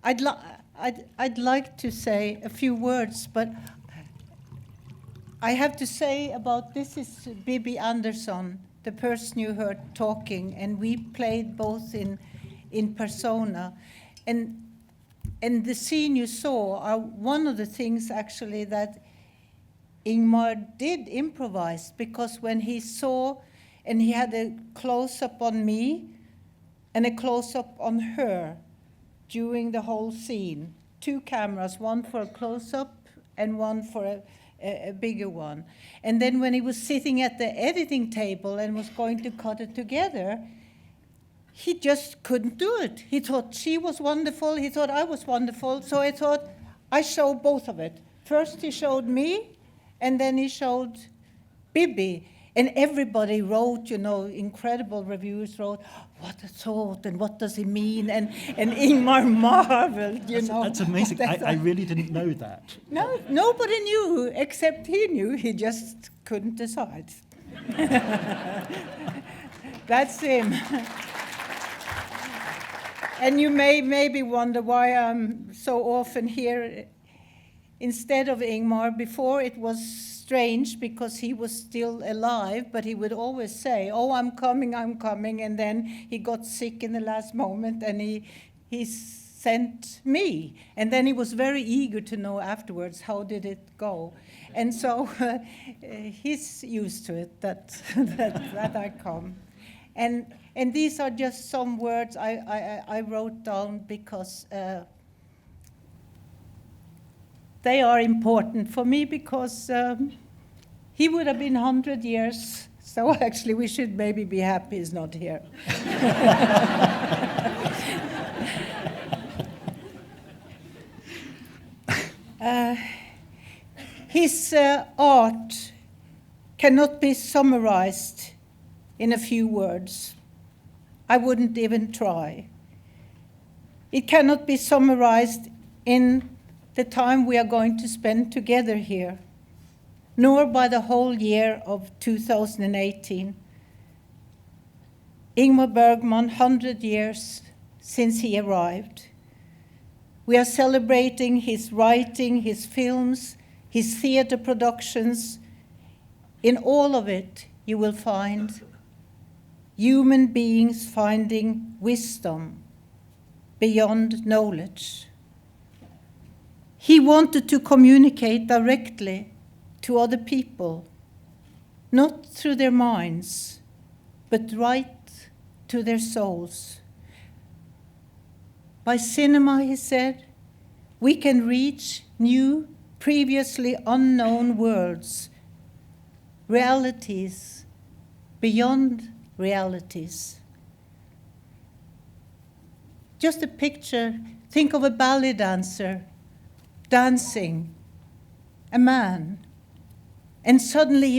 I'd, li- I'd like to say a few words, but I have to say about this is Bibi Andersson, the person you heard talking, and we played both in persona. And the scene you saw are one of the things actually that Ingmar did improvise, because when he saw, and he had a close-up on me and a close-up on her during the whole scene. 2 cameras, one for a close-up and one for a bigger one. And then when he was sitting at the editing table and was going to cut it together, he just couldn't do it. He thought she was wonderful, he thought I was wonderful, so I thought I show both of it. First he showed me, and then he showed Bibi. And everybody wrote, incredible reviews wrote, what a thought, and what does he mean? And Ingmar marveled, That's amazing. I really didn't know that. No, nobody knew, except he knew. He just couldn't decide. That's him. And you may maybe wonder why I'm so often here instead of Ingmar. Before it was strange because he was still alive, but he would always say, oh, I'm coming, and then he got sick in the last moment, and he sent me. And then he was very eager to know afterwards, how did it go? And so he's used to it, that I come. And these are just some words I wrote down because they are important for me, because he would have been 100 years, so actually we should maybe be happy he's not here. His art cannot be summarized in a few words. I wouldn't even try. It cannot be summarized in the time we are going to spend together here, nor by the whole year of 2018. Ingmar Bergman, 100 years since he arrived. We are celebrating his writing, his films, his theater productions. In all of it, you will find human beings finding wisdom beyond knowledge. He wanted to communicate directly to other people, not through their minds, but right to their souls. By cinema, he said, we can reach new, previously unknown worlds, realities beyond realities. Just a picture, think of a ballet dancer dancing, a man, and suddenly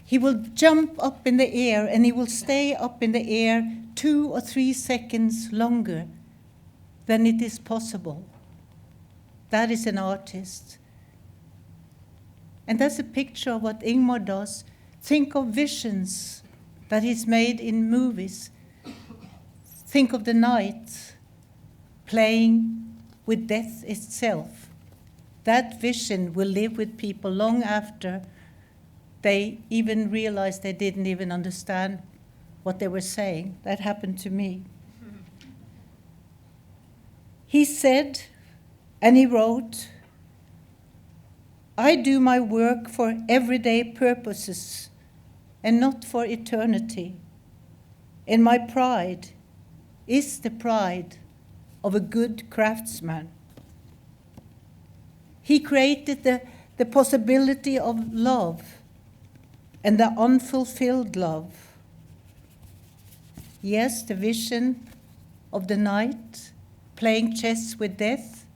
he will jump up in the air, and he will stay up in the air 2 or 3 seconds longer than it is possible. That is an artist. And that's a picture of what Ingmar does. Think of visions that he's made in movies. Think of the night playing with death itself. That vision will live with people long after they even realized they didn't even understand what they were saying. That happened to me. He said, and he wrote, I do my work for everyday purposes and not for eternity. And my pride is the pride of a good craftsman. He created the possibility of love and the unfulfilled love. Yes, the vision of the night, playing chess with death.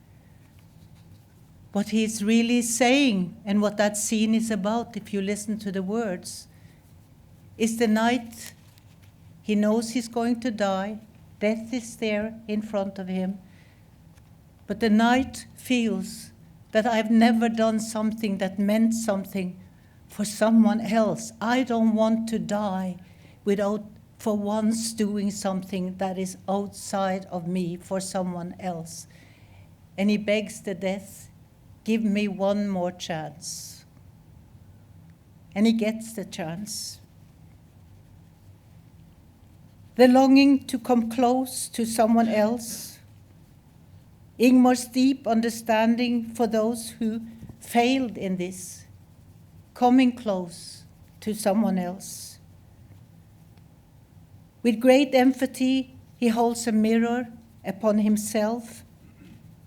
What he's really saying, and what that scene is about, if you listen to the words, is the night he knows he's going to die. Death is there in front of him. But the night feels that I've never done something that meant something for someone else. I don't want to die without for once doing something that is outside of me for someone else. and he begs to death, give me one more chance. And he gets the chance. The longing to come close to someone else, Ingmar's deep understanding for those who failed in this, coming close to someone else. With great empathy, he holds a mirror upon himself,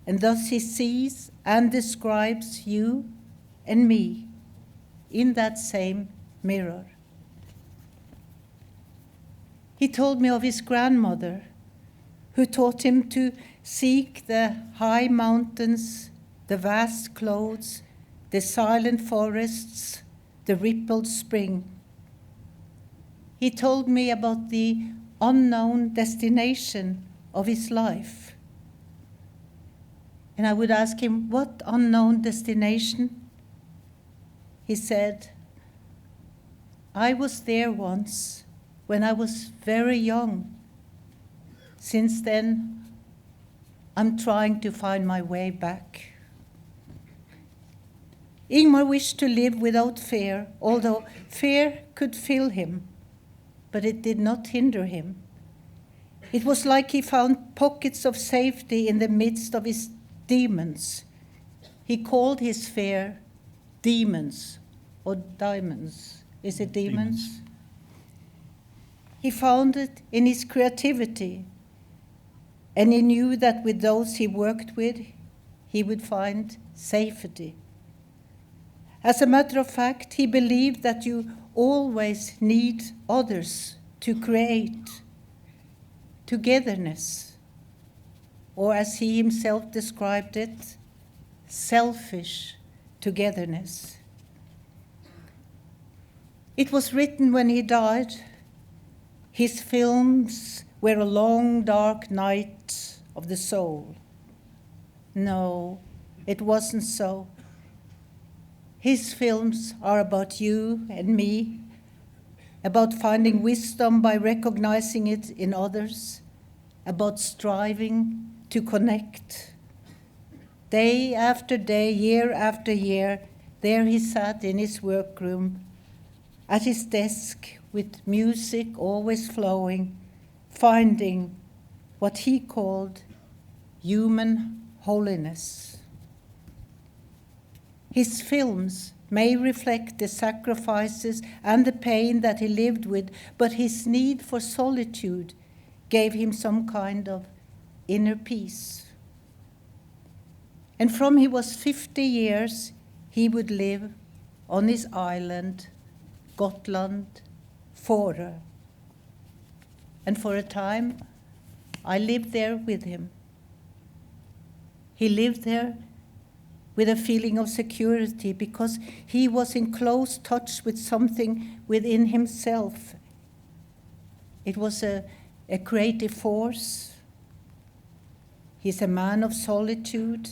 and thus he sees and describes you and me in that same mirror. He told me of his grandmother, who taught him to seek the high mountains, the vast clouds, the silent forests, the rippled spring. He told me about the unknown destination of his life. And I would ask him, what unknown destination? He said, I was there once when I was very young. Since then, I'm trying to find my way back. Ingmar wished to live without fear, although fear could fill him, but it did not hinder him. It was like he found pockets of safety in the midst of his demons. He called his fear demons or diamonds. Is it demons? He found it in his creativity, and he knew that with those he worked with, he would find safety. As a matter of fact, he believed that you always need others to create togetherness, or as he himself described it, selfish togetherness. It was written when he died. His films were a long, dark night of the soul. No, it wasn't so. His films are about you and me, about finding wisdom by recognizing it in others, about striving to connect. Day after day, year after year, there he sat in his workroom, at his desk with music always flowing, finding what he called human holiness. His films may reflect the sacrifices and the pain that he lived with, but his need for solitude gave him some kind of inner peace. And from he was 50 years, he would live on his island, Gotland, Fårö. And for a time, I lived there with him. He lived there with a feeling of security because he was in close touch with something within himself. It was a creative force. He's a man of solitude,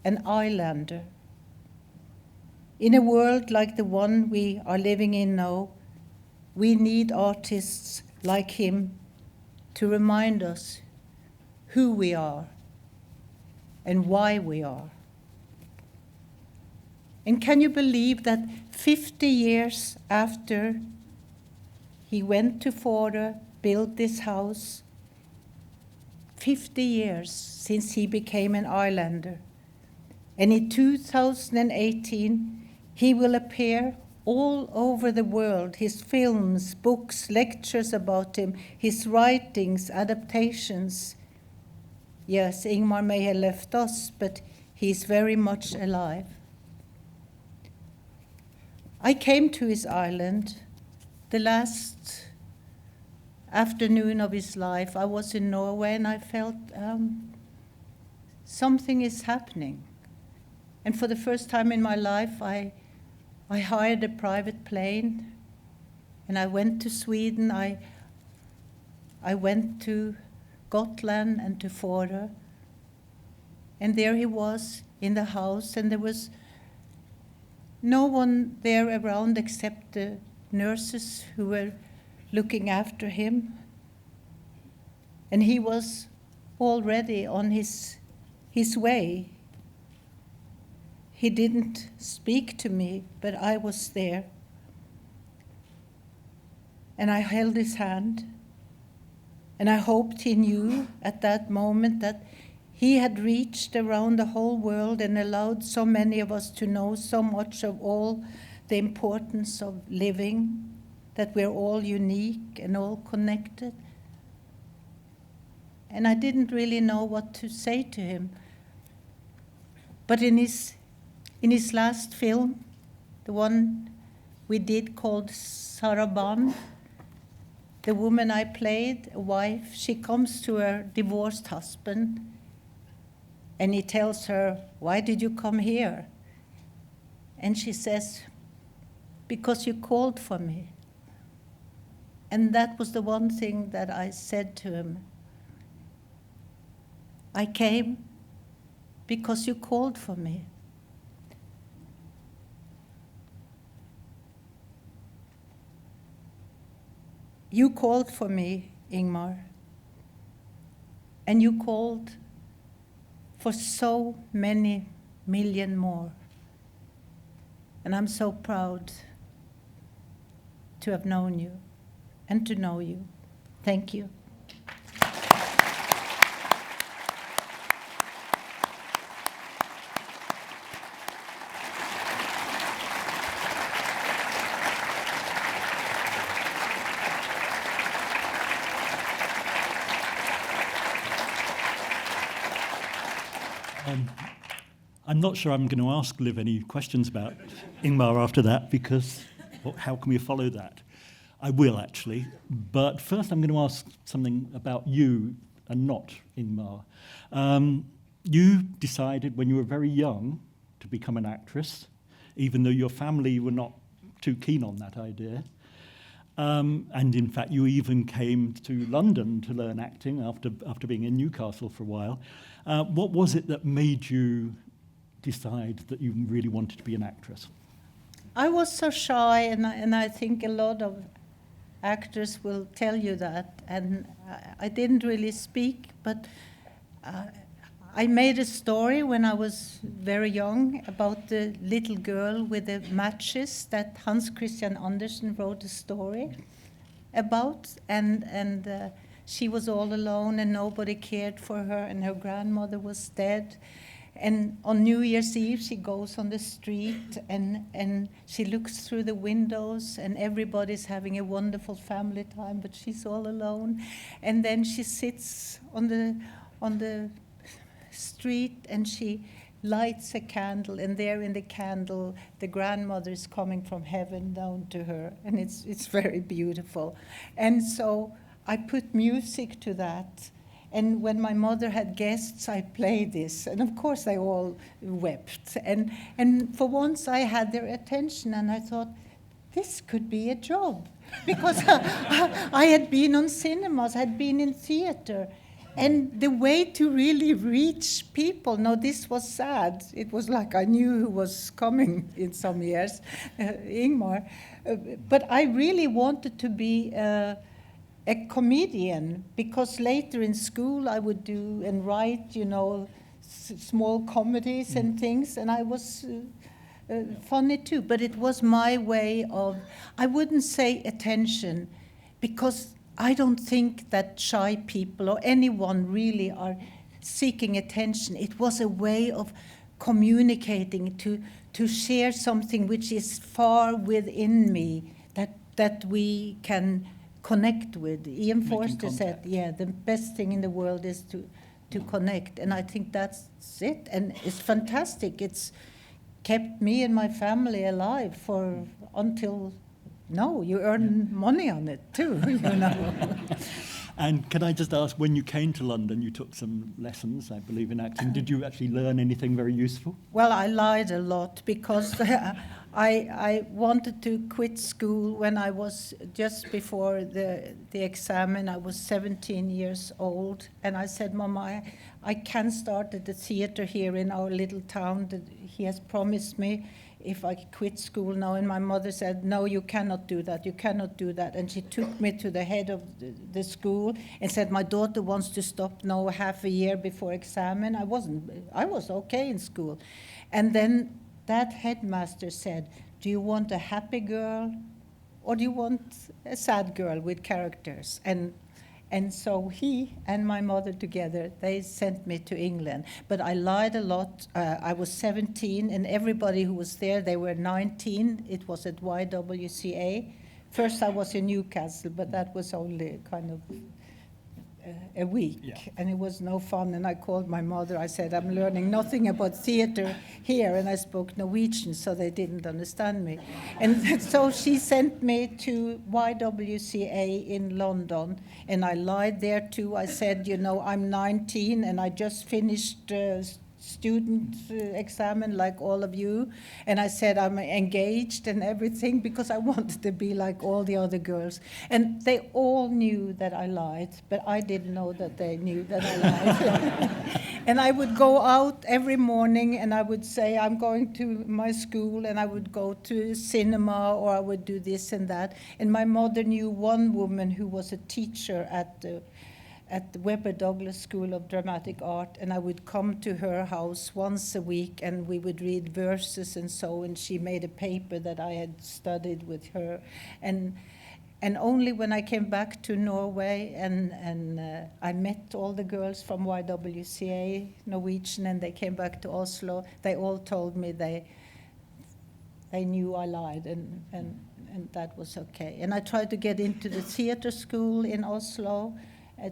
an islander. In a world like the one we are living in now, we need artists like him to remind us who we are and why we are. And can you believe that 50 years after he went to Fårö, built this house, 50 years since he became an islander, and in 2018 he will appear all over the world, his films, books, lectures about him, his writings, adaptations. Yes, Ingmar may have left us, but he's very much alive. I came to his island the last afternoon of his life. I was in Norway and I felt something is happening. And for the first time in my life, I hired a private plane and I went to Sweden. I went to Gotland and to Fårö. And there he was in the house, and there was no one there around except the nurses who were looking after him. And he was already on his his way. He didn't speak to me, but I was there. And I held his hand, and I hoped he knew at that moment that he had reached around the whole world and allowed so many of us to know so much of all the importance of living, that we're all unique and all connected. And I didn't really know what to say to him. But in his last film, the one we did called Saraban, the woman I played, a wife, she comes to her divorced husband, and he tells her, "Why did you come here?" And she says, "Because you called for me." And that was the one thing that I said to him. I came because you called for me. You called for me, Ingmar, and you called for so many million more. And I'm so proud to have known you and to know you. Thank you. I'm not sure I'm going to ask Liv any questions about Ingmar after that, because how can we follow that? I will, actually. But first I'm going to ask something about you and not Ingmar. You decided when you were very young to become an actress, even though your family were not too keen on that idea. And in fact, you even came to London to learn acting after being in Newcastle for a while. What was it that made you decide that you really wanted to be an actress? I was so shy, and I think a lot of actors will tell you that. And I didn't really speak, but I made a story when I was very young about the little girl with the matches that Hans Christian Andersen wrote a story about. And she was all alone, and nobody cared for her, and her grandmother was dead. And on New Year's Eve, she goes on the street, and she looks through the windows, and everybody's having a wonderful family time, but she's all alone. And then she sits on the street, and she lights a candle, and there in the candle, the grandmother is coming from heaven down to her, and it's very beautiful. And so I put music to that. And when my mother had guests, I played this. And of course, they all wept. And for once, I had their attention. And I thought, this could be a job. Because I had been on cinemas, had been in theater. And the way to really reach people, now this was sad. It was like I knew who was coming in some years, Ingmar. But I really wanted to be a comedian, because later in school I would do and write, small comedies and things, and I was funny too. But it was my way of, I wouldn't say attention, because I don't think that shy people or anyone really are seeking attention. It was a way of communicating, to share something which is far within me, that we can connect with. Ian Forster said, the best thing in the world is to connect. And I think that's it. And it's fantastic. It's kept me and my family alive until now. You earn money on it too, And can I just ask, when you came to London, you took some lessons, I believe, in acting. Did you actually learn anything very useful? Well, I lied a lot, because I wanted to quit school when I was just before the exam, and I was 17 years old. And I said, Mama, I can start at the theater here in our little town that he has promised me if I quit school now. And my mother said, no, you cannot do that, you cannot do that. And she took me to the head of the school and said, my daughter wants to stop now half a year before exam. I was okay in school. And then that headmaster said, do you want a happy girl or do you want a sad girl with characters? And so he and my mother together, they sent me to England. But I lied a lot. I was 17, and everybody who was there, they were 19. It was at YWCA. First I was in Newcastle, but that was only kind of a week, and it was no fun. And I called my mother. I said, I'm learning nothing about theater here, and I spoke Norwegian, so they didn't understand me. And so she sent me to YWCA in London, and I lied there too. I said, you know, I'm 19 and I just finished student examen like all of you, and I said I'm engaged and everything because I wanted to be like all the other girls. And they all knew that I lied, but I didn't know that they knew that I lied. And I would go out every morning and I would say I'm going to my school, and I would go to cinema, or I would do this and that. And my mother knew one woman who was a teacher at the Webber Douglas School of Dramatic Art, and I would come to her house once a week, and we would read verses and so, and she made a paper that I had studied with her. And only when I came back to Norway and I met all the girls from YWCA, Norwegian, and they came back to Oslo, they all told me they knew I lied, and that was okay. And I tried to get into the theater school in Oslo,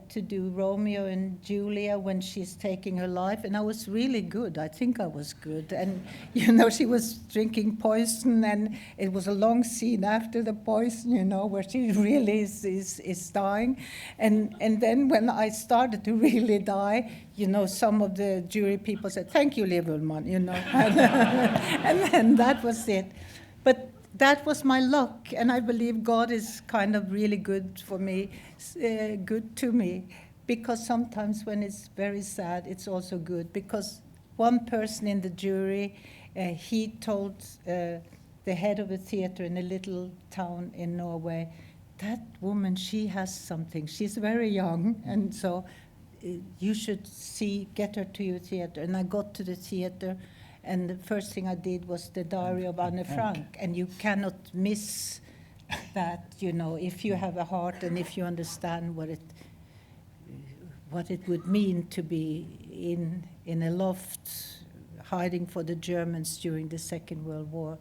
to do Romeo and Julia when she's taking her life, and I was really good. I think I was good. And you know, she was drinking poison, and it was a long scene after the poison, you know, where she really is dying. And then when I started to really die, you know, some of the jury people said, "Thank you, Liv Ullmann," you know, and that was it. But that was my luck, and I believe God is kind of really good for me, good to me, because sometimes when it's very sad, it's also good. Because one person in the jury, he told the head of a theater in a little town in Norway, that woman, she has something. She's very young, and so you should get her to your theater. And I got to the theater, and the first thing I did was the Diary of Anne Frank, and you cannot miss that, you know, if you have a heart and if you understand what it would mean to be in a loft hiding for the Germans during the Second World War.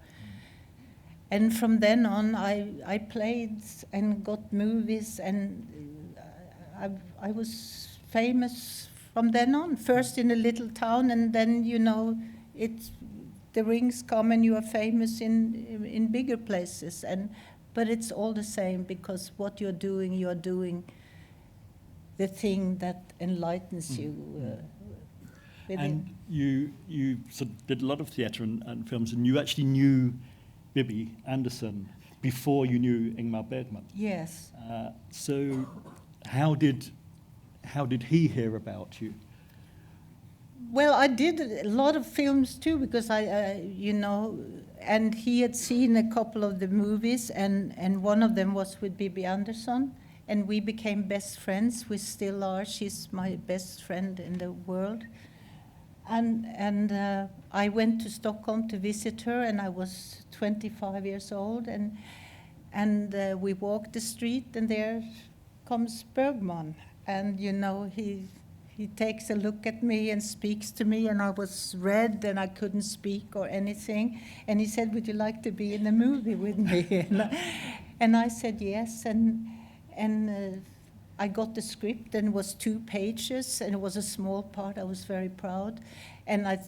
And from then on, I played and got movies, and I was famous from then on, first in a little town, and then, you know, the rings come and you are famous in bigger places, but it's all the same, because what you're doing the thing that enlightens you. And you sort of did a lot of theatre and films, and you actually knew Bibi Andersson before you knew Ingmar Bergman. Yes. So how did he hear about you? Well, I did a lot of films too, because you know, and he had seen a couple of the movies, and one of them was with Bibi Andersson, and we became best friends. We still are. She's my best friend in the world. And I went to Stockholm to visit her, and I was 25 years old, and we walked the street, and there comes Bergman, and you know, he takes a look at me and speaks to me, and I was red and I couldn't speak or anything. And he said, "Would you like to be in a movie with me?" And I said yes, and I got the script, and it was 2 pages, and it was a small part. I was very proud. And I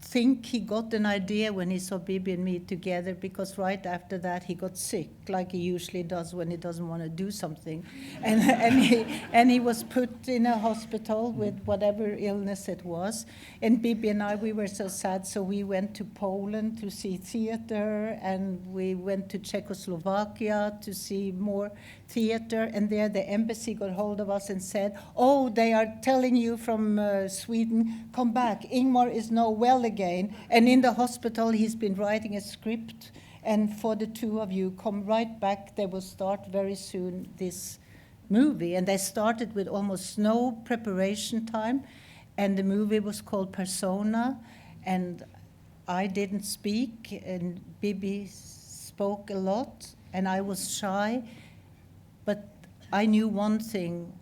think he got an idea when he saw Bibi and me together, because right after that he got sick, like he usually does when he doesn't want to do something. And he was put in a hospital with whatever illness it was. And Bibi and I, we were so sad, so we went to Poland to see theater, and we went to Czechoslovakia to see more theater. And there the embassy got hold of us and said, "Oh, they are telling you from Sweden, come back. Ingmar is now well again. again. And in the hospital, he's been writing a script. And for the two of you, come right back. They will start very soon this movie. And they started with almost no preparation time. And the movie was called Persona. And I didn't speak, and Bibi spoke a lot, and I was shy. But I knew one thing.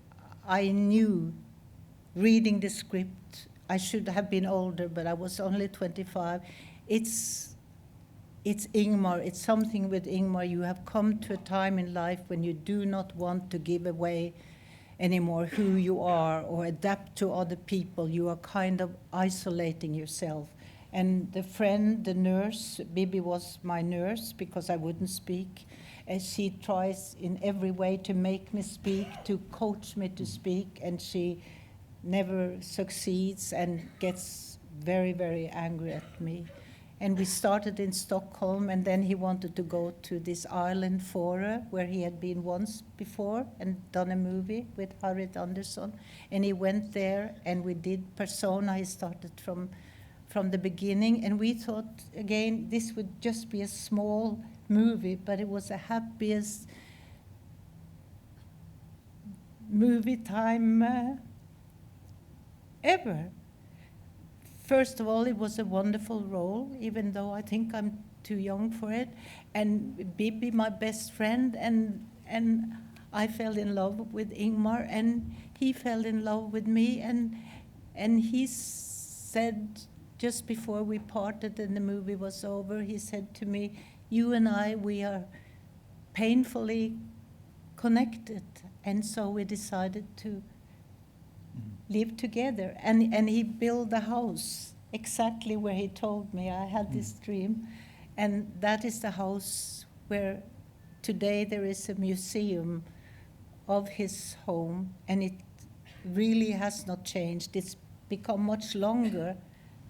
I knew, reading the script, I should have been older, but I was only 25. It's Ingmar. It's something with Ingmar. You have come to a time in life when you do not want to give away anymore who you are or adapt to other people. You are kind of isolating yourself. And the friend, the nurse, Bibi was my nurse because I wouldn't speak. And she tries in every way to make me speak, to coach me to speak, and she never succeeds and gets very, very angry at me. And we started in Stockholm, and then he wanted to go to this island Fårö, where he had been once before and done a movie with Harriet Andersson. And he went there, and we did Persona. He started from the beginning, and we thought, again, this would just be a small movie, but it was the happiest movie time ever. First of all, it was a wonderful role, even though I think I'm too young for it. And Bibi, my best friend, and I fell in love with Ingmar, and he fell in love with me. And he said, just before we parted and the movie was over, he said to me, "You and I, we are painfully connected." And so we decided to live together. And he built a house exactly where he told me. I had this dream. And that is the house where today there is a museum of his home. And it really has not changed. It's become much longer,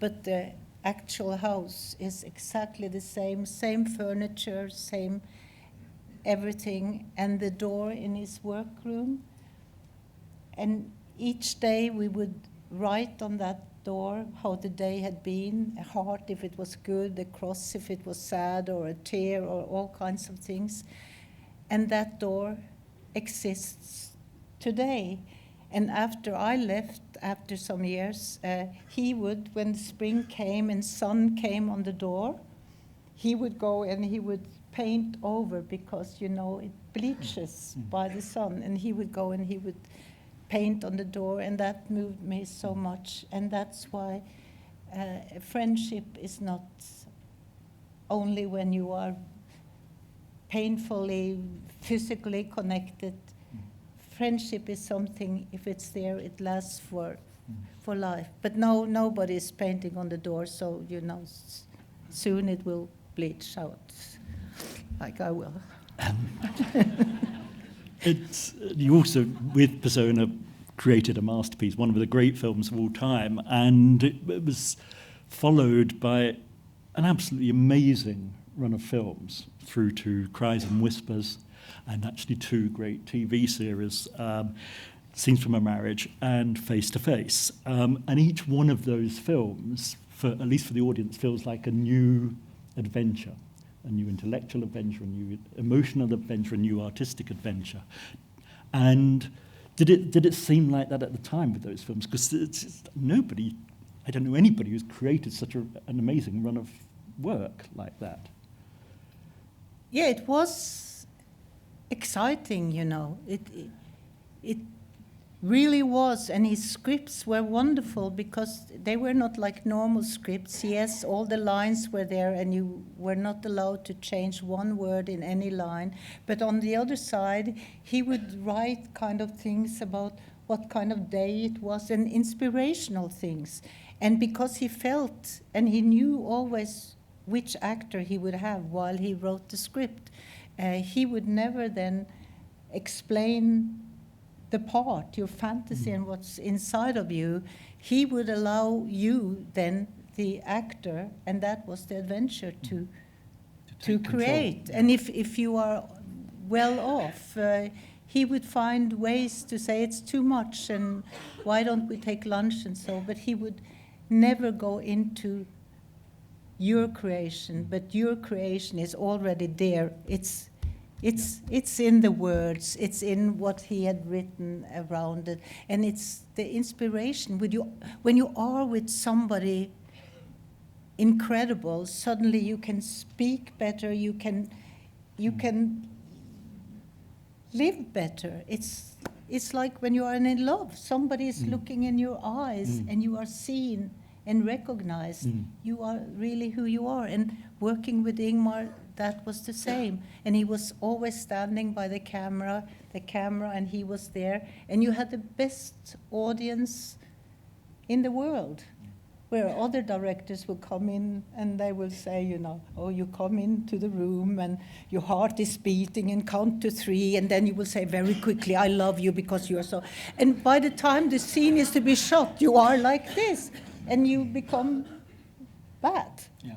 but the actual house is exactly the same furniture, same everything, and the door in his workroom. And each day we would write on that door how the day had been, a heart if it was good, a cross if it was sad, or a tear, or all kinds of things. And that door exists today. And after I left, after some years, he would, when spring came and sun came on the door, he would go and he would paint over, because, you know, it bleaches by the sun. And he would go and he would paint on the door, and that moved me so much. And that's why friendship is not only when you are painfully, physically connected. Friendship is something, if it's there, it lasts for life. But no, nobody is painting on the door, so, you know, soon it will bleach out, like I will. You also, with Persona, created a masterpiece, one of the great films of all time, and it was followed by an absolutely amazing run of films through to Cries and Whispers, and actually two great TV series, Scenes from a Marriage and Face to Face. And each one of those films, at least for the audience, feels like a new adventure, a new intellectual adventure, a new emotional adventure, a new artistic adventure. And did it seem like that at the time with those films? Because nobody, I don't know anybody who's created such an amazing run of work like that. Yeah, it was exciting, you know. It really was, and his scripts were wonderful because they were not like normal scripts. Yes, all the lines were there, and you were not allowed to change one word in any line. But on the other side, he would write kind of things about what kind of day it was, and inspirational things. And because he felt, and he knew always which actor he would have while he wrote the script, he would never then explain the part, your fantasy and what's inside of you. He would allow you then, the actor, and that was the adventure to create. And if you are well off, he would find ways to say it's too much and why don't we take lunch and so, but he would never go into your creation, but your creation is already there. It's in the words, it's in what he had written around it, and it's the inspiration. When you are with somebody incredible, suddenly you can speak better, you can live better. It's like when you are in love, somebody is looking in your eyes and you are seen and recognized. You are really who you are. And working with Ingmar, that was the same. And he was always standing by the camera, and he was there. And you had the best audience in the world, where other directors will come in and they will say, oh, you come into the room and your heart is beating and count to 3, and then you will say very quickly, I love you because you're so... And by the time the scene is to be shot, you are like this, and you become bad. Yeah.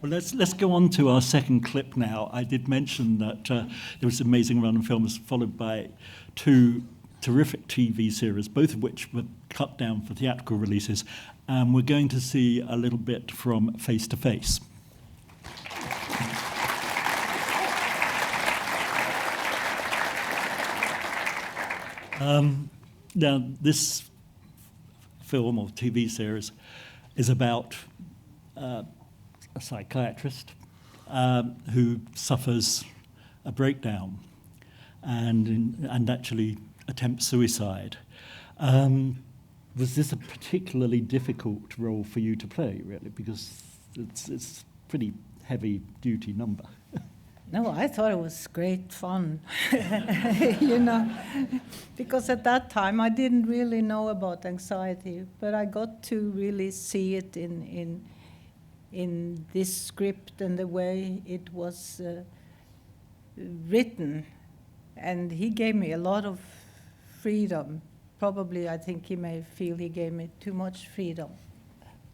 Well, let's go on to our second clip now. I did mention that there was an amazing run of films followed by 2 terrific TV series, both of which were cut down for theatrical releases. And we're going to see a little bit from Face to Face. Now, this film or TV series is about a psychiatrist who suffers a breakdown and actually attempts suicide. Was this a particularly difficult role for you to play, really? Because it's pretty heavy-duty number. No, I thought it was great fun, because at that time I didn't really know about anxiety, but I got to really see it in this script and the way it was written. And he gave me a lot of freedom. Probably, I think he may feel he gave me too much freedom.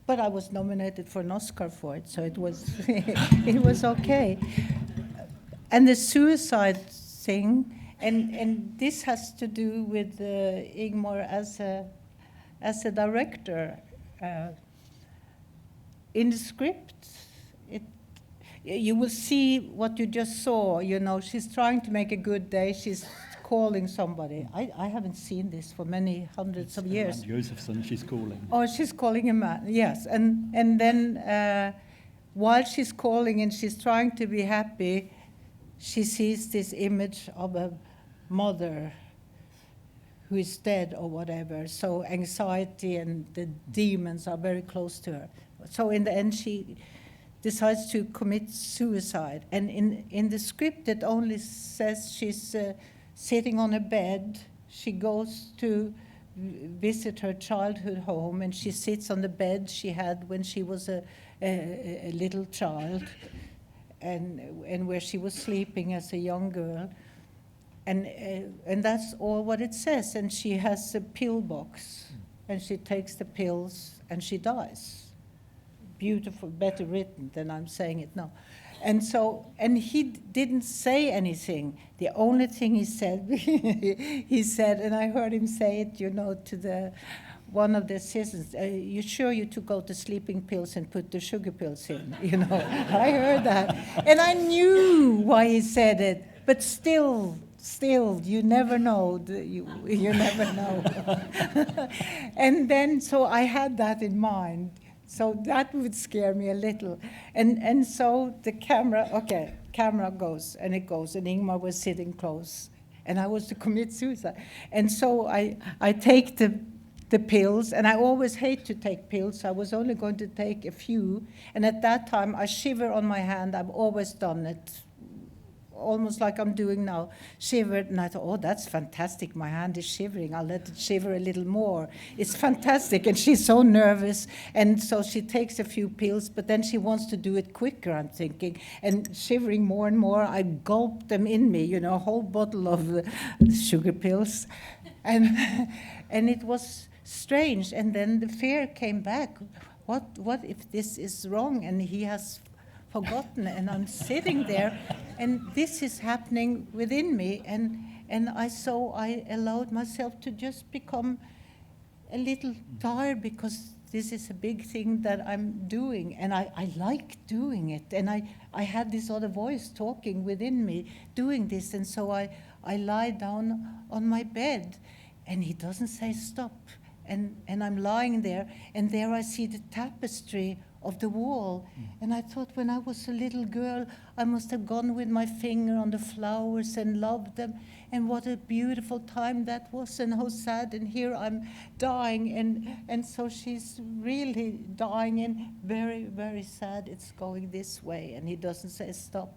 But I was nominated for an Oscar for it, so it was it was okay. And the suicide thing, and this has to do with Ingmar as a director. In the script, you will see what you just saw. She's trying to make a good day. She's calling somebody. I haven't seen this for many hundreds of years. Josephson, she's calling. Oh, she's calling a man, yes. And then while she's calling and she's trying to be happy, she sees this image of a mother who is dead or whatever. So anxiety and the demons are very close to her. So in the end, she decides to commit suicide. And in the script, it only says she's sitting on a bed. She goes to visit her childhood home, and she sits on the bed she had when she was a little child, and where she was sleeping as a young girl. And that's all what it says. And she has a pill box, and she takes the pills, and she dies. Beautiful, better written than I'm saying it now. And he didn't say anything. The only thing he said, he said, and I heard him say it, to one of the assistants, you sure you took out the sleeping pills and put the sugar pills in? I heard that. And I knew why he said it, but still, you never know. You never know. And then, so I had that in mind. So that would scare me a little. And so the camera goes, and it goes, and Ingmar was sitting close, and I was to commit suicide. And so I take the pills, and I always hate to take pills. I was only going to take a few, and at that time I shiver on my hand. I've always done it, almost like I'm doing now, shivered, and I thought, oh, that's fantastic, my hand is shivering, I'll let it shiver a little more. It's fantastic, and she's so nervous, and so she takes a few pills, but then she wants to do it quicker, I'm thinking, and shivering more and more, I gulp them in me, a whole bottle of sugar pills, and it was strange, and then the fear came back. What if this is wrong, and he has forgotten, and I'm sitting there, and this is happening within me, and I allowed myself to just become a little tired, because this is a big thing that I'm doing, and I like doing it. And I had this other voice talking within me, doing this, and so I lie down on my bed, and he doesn't say stop. And I'm lying there, and there I see the tapestry of the wall. And I thought, when I was a little girl, I must have gone with my finger on the flowers and loved them. And what a beautiful time that was, and how sad, and here I'm dying. And so she's really dying, and very, very sad. It's going this way, and he doesn't say stop.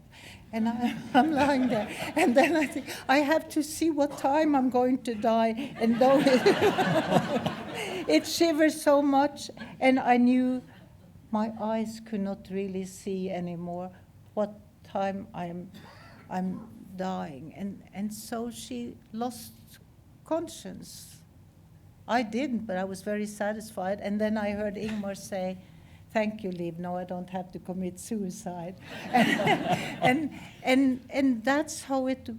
And I'm lying there. And then I think, I have to see what time I'm going to die. And though it shivers so much, and I knew my eyes could not really see anymore what time I'm dying. And so she lost conscience. I didn't, but I was very satisfied. And then I heard Ingmar say, "Thank you, Liv. No, I don't have to commit suicide." and that's how it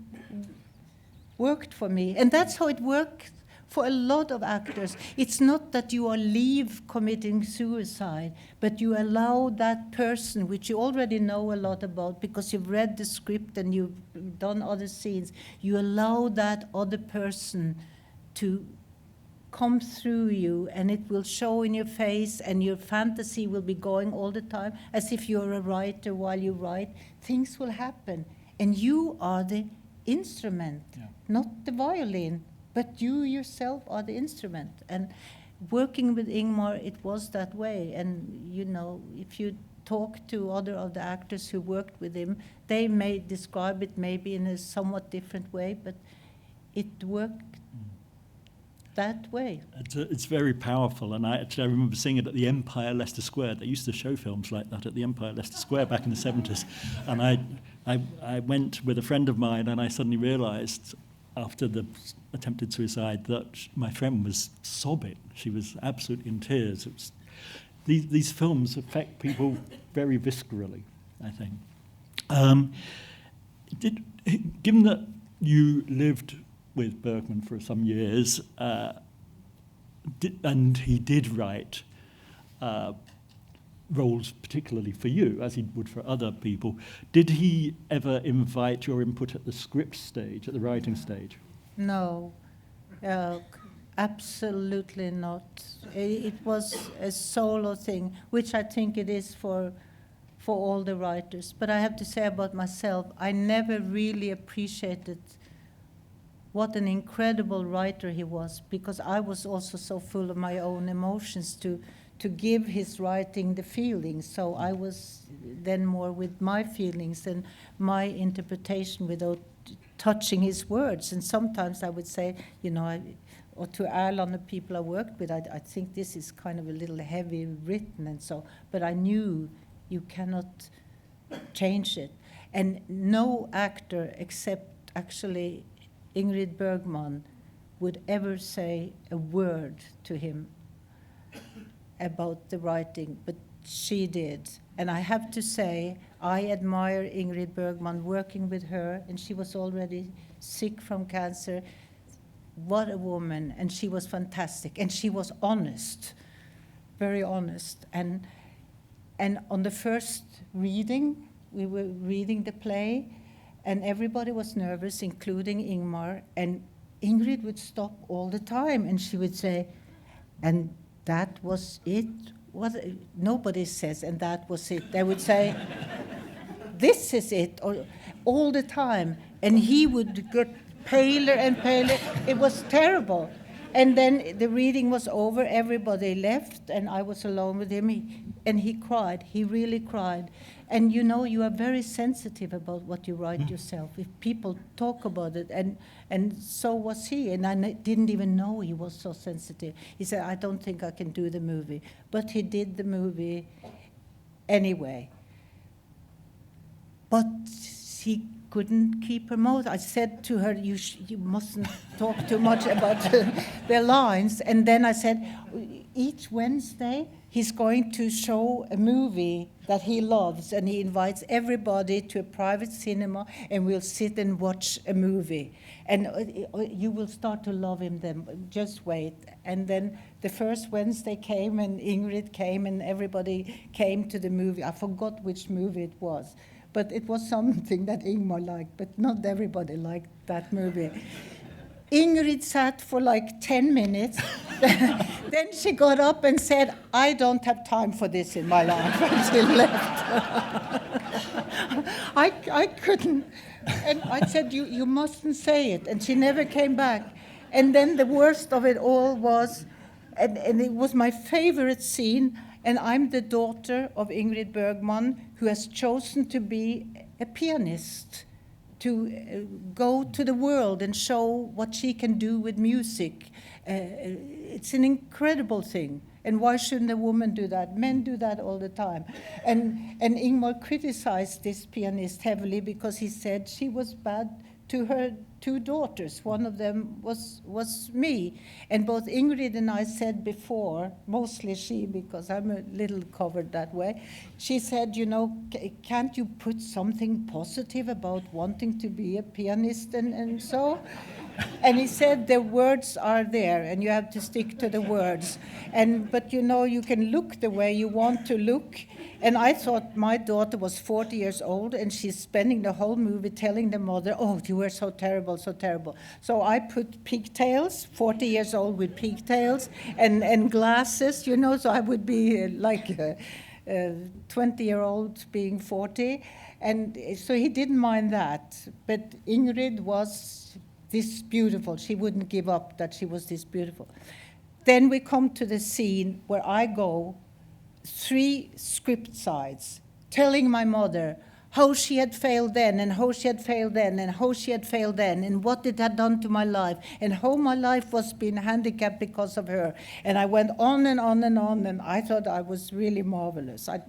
worked for me. And that's how it worked for a lot of actors. It's not that you are Liv committing suicide, but you allow that person, which you already know a lot about because you've read the script and you've done other scenes, you allow that other person to come through you, and it will show in your face, and your fantasy will be going all the time, as if you're a writer while you write. Things will happen, and you are the instrument, not the violin, but you yourself are the instrument. And working with Ingmar, it was that way. And you know, if you talk to other of the actors who worked with him, they may describe it maybe in a somewhat different way, but it worked that way. It's very powerful, and I remember seeing it at the Empire Leicester Square. They used to show films like that at the Empire Leicester Square back in the 70s. And I went with a friend of mine, and I suddenly realized after the attempted suicide that my friend was sobbing. She was absolutely in tears. These films affect people very viscerally, I think. Given that you lived with Bergman for some years, and he did write roles particularly for you, as he would for other people, did he ever invite your input at the script stage, at the writing stage? No, absolutely not. It was a solo thing, which I think it is for all the writers. But I have to say about myself, I never really appreciated what an incredible writer he was, because I was also so full of my own emotions to give his writing the feelings. So I was then more with my feelings and my interpretation without touching his words. And sometimes I would say, you know, or to Erland, the people I worked with, I think this is kind of a little heavy written and so, but I knew you cannot change it. And no actor except actually Ingrid Bergman would ever say a word to him about the writing, but she did. And I have to say, I admire Ingrid Bergman, working with her, and she was already sick from cancer. What a woman, and she was fantastic, and she was honest, very honest. And on the first reading, we were reading the play, and everybody was nervous, including Ingmar, and Ingrid would stop all the time, and she would say, and that was it. Nobody says, and that was it. They would say, this is it, or all the time. And he would get paler and paler. It was terrible. And then the reading was over, everybody left, and I was alone with him, and he cried. He really cried. And you know, you are very sensitive about what you write yourself. If people talk about it, and so was he, and I didn't even know he was so sensitive. He said, I don't think I can do the movie. But he did the movie anyway. But he couldn't keep her mouth. I said to her, you mustn't talk too much about the lines. And then I said, each Wednesday, he's going to show a movie that he loves, and he invites everybody to a private cinema, and we'll sit and watch a movie. And you will start to love him then, just wait. And then the first Wednesday came, and Ingrid came, and everybody came to the movie. I forgot which movie it was, but it was something that Ingmar liked, but not everybody liked that movie. Ingrid sat for like 10 minutes. Then she got up and said, I don't have time for this in my life. And she left. I couldn't. And I said, you mustn't say it. And she never came back. And then the worst of it all was, and it was my favorite scene, and I'm the daughter of Ingrid Bergman, who has chosen to be a pianist, to go to the world and show what she can do with music. It's an incredible thing. And why shouldn't a woman do that? Men do that all the time. And Ingmar criticized this pianist heavily because he said she was bad to her two daughters. One of them was me. And both Ingrid and I said before, mostly she, because I'm a little covered that way, she said, you know, can't you put something positive about wanting to be a pianist and so? And he said the words are there, and you have to stick to the words. But you know, you can look the way you want to look. And I thought my daughter was 40 years old, and she's spending the whole movie telling the mother, oh, you were so terrible, so terrible. So I put pigtails, 40 years old with pigtails, and glasses, you know, so I would be like a 20-year-old being 40. And so he didn't mind that. But Ingrid was this beautiful. She wouldn't give up that she was this beautiful. Then we come to the scene where I go 3 script sides telling my mother how she had failed then, and how she had failed then, and how she had failed then, and what it had done to my life, and how my life was being handicapped because of her. And I went on and on and on, and I thought I was really marvelous. I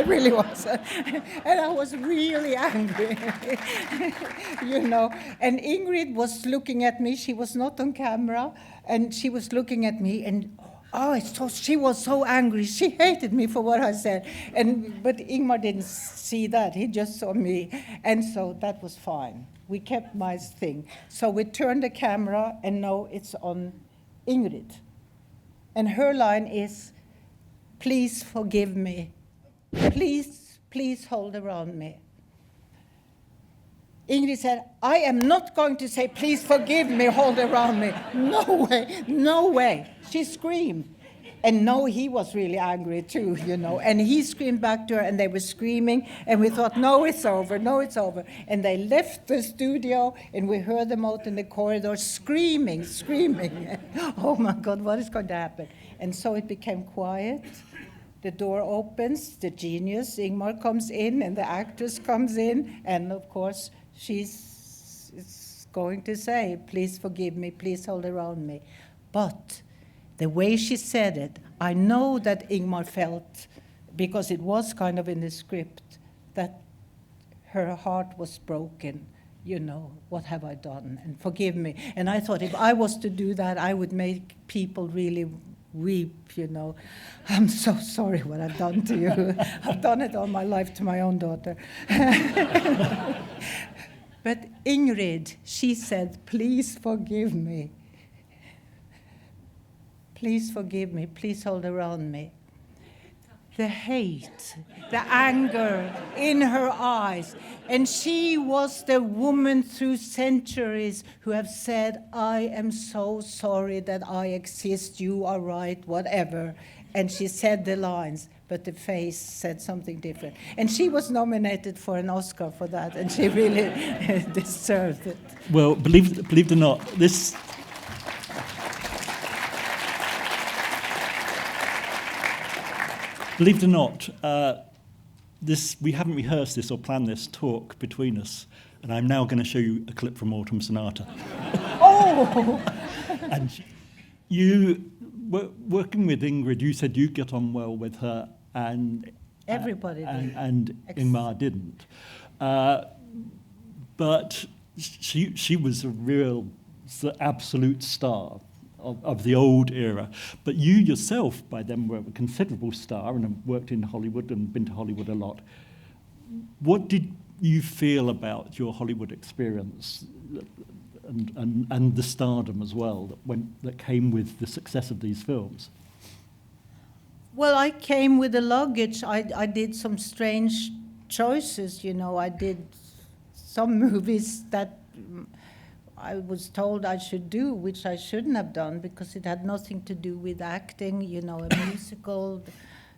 really was. And I was really angry, you know. And Ingrid was looking at me. She was not on camera, and she was looking at me, and she was so angry. She hated me for what I said. But Ingmar didn't see that. He just saw me. And so that was fine. We kept my thing. So we turned the camera, and now it's on Ingrid. And her line is, please forgive me. Please hold around me. Ingrid said, I am not going to say, please forgive me, hold around me. No way, no way. She screamed. And no, he was really angry too, you know. And he screamed back to her, and they were screaming. And we thought, no, it's over, no, it's over. And they left the studio, and we heard them out in the corridor screaming. Oh my God, what is going to happen? And so it became quiet. The door opens, the genius, Ingmar, comes in, and the actress comes in. And of course, she's going to say, please forgive me, please hold around me. But the way she said it, I know that Ingmar felt, because it was kind of in the script, that her heart was broken. You know, what have I done? And forgive me. And I thought if I was to do that, I would make people really weep, you know. I'm so sorry what I've done to you. I've done it all my life to my own daughter. But Ingrid, she said, please forgive me. Please forgive me. Please hold around me. The hate, the anger in her eyes. And she was the woman through centuries who have said, I am so sorry that I exist, you are right, whatever. And she said the lines, but the face said something different. And she was nominated for an Oscar for that, and she really deserved it. Well, believe it or not, this... Believe it or not, we haven't rehearsed this or planned this talk between us, and I'm now going to show you a clip from Autumn Sonata. Oh! And you, working with Ingrid, you said you get on well with her, and everybody did. And Ingmar didn't. but she was a real absolute star of the old era. But you yourself, by then, were a considerable star and have worked in Hollywood and been to Hollywood a lot. What did you feel about your Hollywood experience and the stardom as well that came with the success of these films? Well, I came with the luggage. I did some strange choices, you know. I did some movies that I was told I should do, which I shouldn't have done because it had nothing to do with acting, you know, a musical.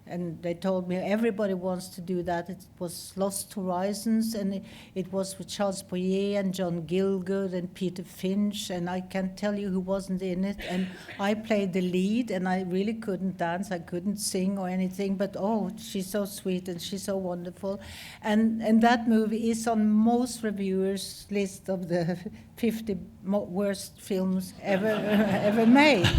And they told me everybody wants to do that. It was Lost Horizons, and it was with Charles Boyer and John Gielgud and Peter Finch, and I can't tell you who wasn't in it. And I played the lead, and I really couldn't dance. I couldn't sing or anything, but oh, she's so sweet and she's so wonderful. And that movie is on most reviewers' list of the 50 worst films ever made.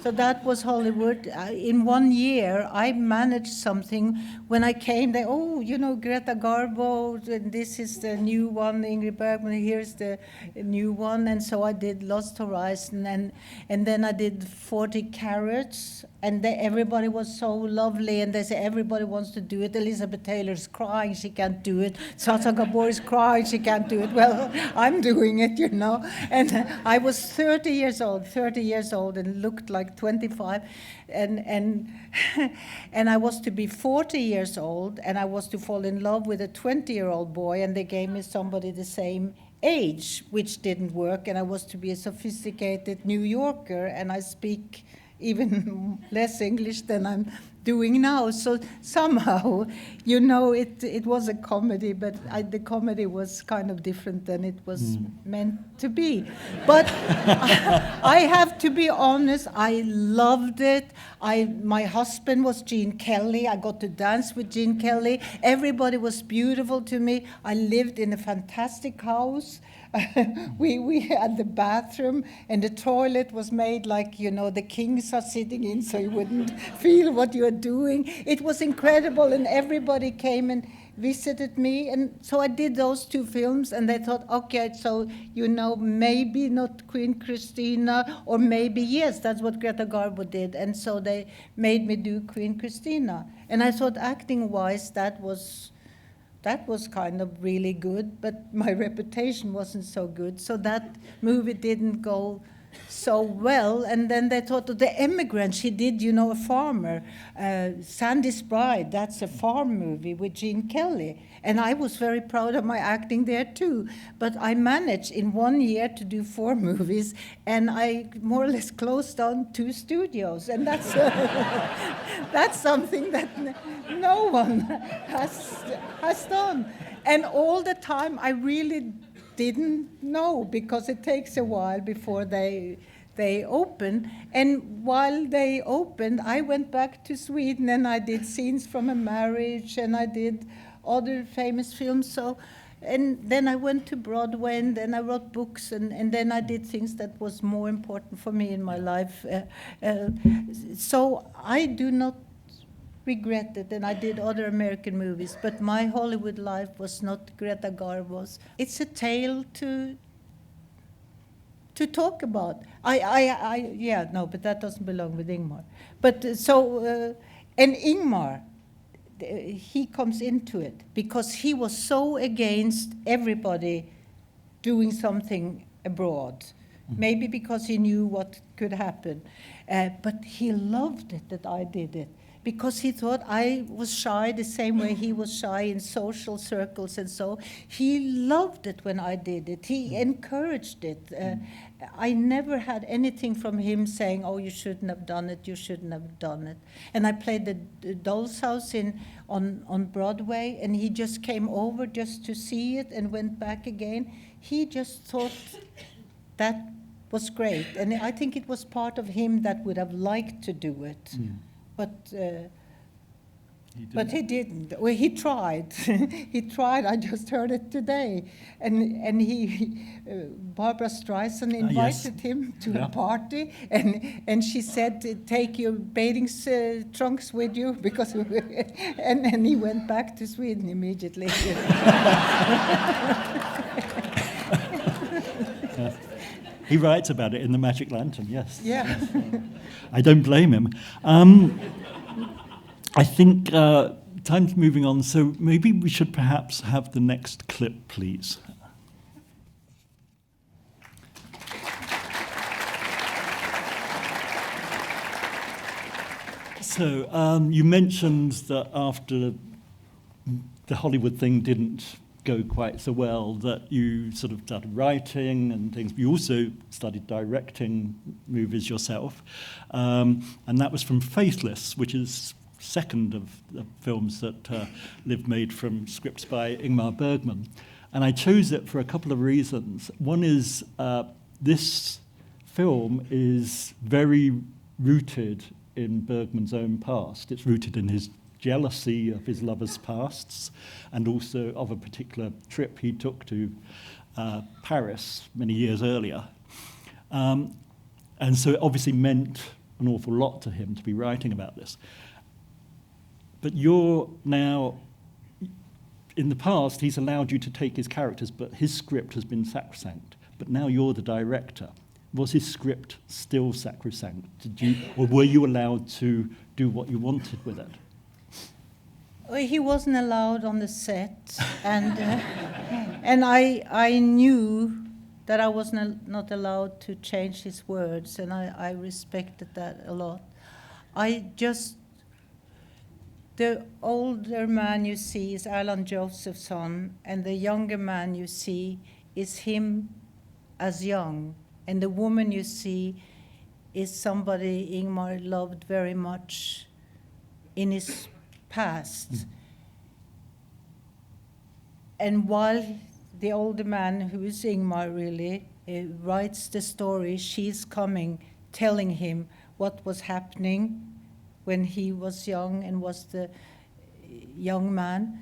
So that was Hollywood. In 1 year, I managed something. When I came, they, oh, you know, Greta Garbo, and this is the new one, Ingrid Bergman, here's the new one. And so I did Lost Horizon, and then I did 40 Carats, and everybody was so lovely, and they say everybody wants to do it. Elizabeth Taylor's crying, she can't do it. Sasa Gabor is crying, she can't do it. Well, I'm doing it, you know. And I was 30 years old, and looked like 25, and I was to be 40 years old, and I was to fall in love with a 20-year-old boy, and they gave me somebody the same age, which didn't work, and I was to be a sophisticated New Yorker, and I speak even less English than I'm doing now. So somehow, you know, it was a comedy, but the comedy was kind of different than it was meant to be. But I have to be honest, I loved it. My husband was Gene Kelly. I got to dance with Gene Kelly. Everybody was beautiful to me. I lived in a fantastic house. We had the bathroom, and the toilet was made like, you know, the kings are sitting in, so you wouldn't feel what you're doing. It was incredible, and everybody came and visited me. And so I did those 2 films, and they thought, okay, so, you know, maybe not Queen Christina, or maybe yes, that's what Greta Garbo did. And so they made me do Queen Christina. And I thought, acting-wise, that was kind of really good, but my reputation wasn't so good. So that movie didn't go so well. And then they thought of The Emigrant. She did, you know, a farmer. Sandy's Bride, that's a farm movie with Gene Kelly. And I was very proud of my acting there too. But I managed in 1 year to do 4 movies, and I more or less closed down 2 studios. And that's that's something that no one has done. And all the time I really didn't know, because it takes a while before they open. And while they opened, I went back to Sweden, and I did Scenes from a Marriage, and I did other famous films. So, and then I went to Broadway, and then I wrote books, and then I did things that was more important for me in my life. So I do not regret it, and I did other American movies, but my Hollywood life was not Greta Garbo's. It's a tale to talk about. Yeah, no, but that doesn't belong with Ingmar. But and Ingmar, he comes into it because he was so against everybody doing something abroad. Maybe because he knew what could happen, but he loved it that I did it, because he thought I was shy the same way he was shy in social circles, and so he loved it when I did it. He encouraged it. I never had anything from him saying, oh, you shouldn't have done it, you shouldn't have done it. And I played the Doll's House on Broadway, and he just came over just to see it and went back again. He just thought that was great. And I think it was part of him that would have liked to do it. But he didn't. Well, he tried. He tried. I just heard it today. And Barbara Streisand invited him to a party, and she said, take your bathing trunks with you, because and he went back to Sweden immediately. He writes about it in The Magic Lantern, yes. Yeah. I don't blame him. I think time's moving on, so maybe we should perhaps have the next clip, please. So you mentioned that after the Hollywood thing didn't go quite so well, that you sort of started writing and things. You also started directing movies yourself, and that was from Faithless, which is second of the films that Liv made from scripts by Ingmar Bergman. And I chose it for a couple of reasons. One is this film is very rooted in Bergman's own past. It's rooted in his jealousy of his lovers' pasts and also of a particular trip he took to Paris many years earlier. And so it obviously meant an awful lot to him to be writing about this. But you're now, in the past, he's allowed you to take his characters, but his script has been sacrosanct. But now you're the director. Was his script still sacrosanct? Or were you allowed to do what you wanted with it? Well, he wasn't allowed on the set, and I knew that I was not allowed to change his words, and I respected that a lot. The older man you see is Alan Josephson, and the younger man you see is him as young, and the woman you see is somebody Ingmar loved very much in his past. And while the older man, who is Ingmar really, writes the story, she's coming, telling him what was happening when he was young and was the young man.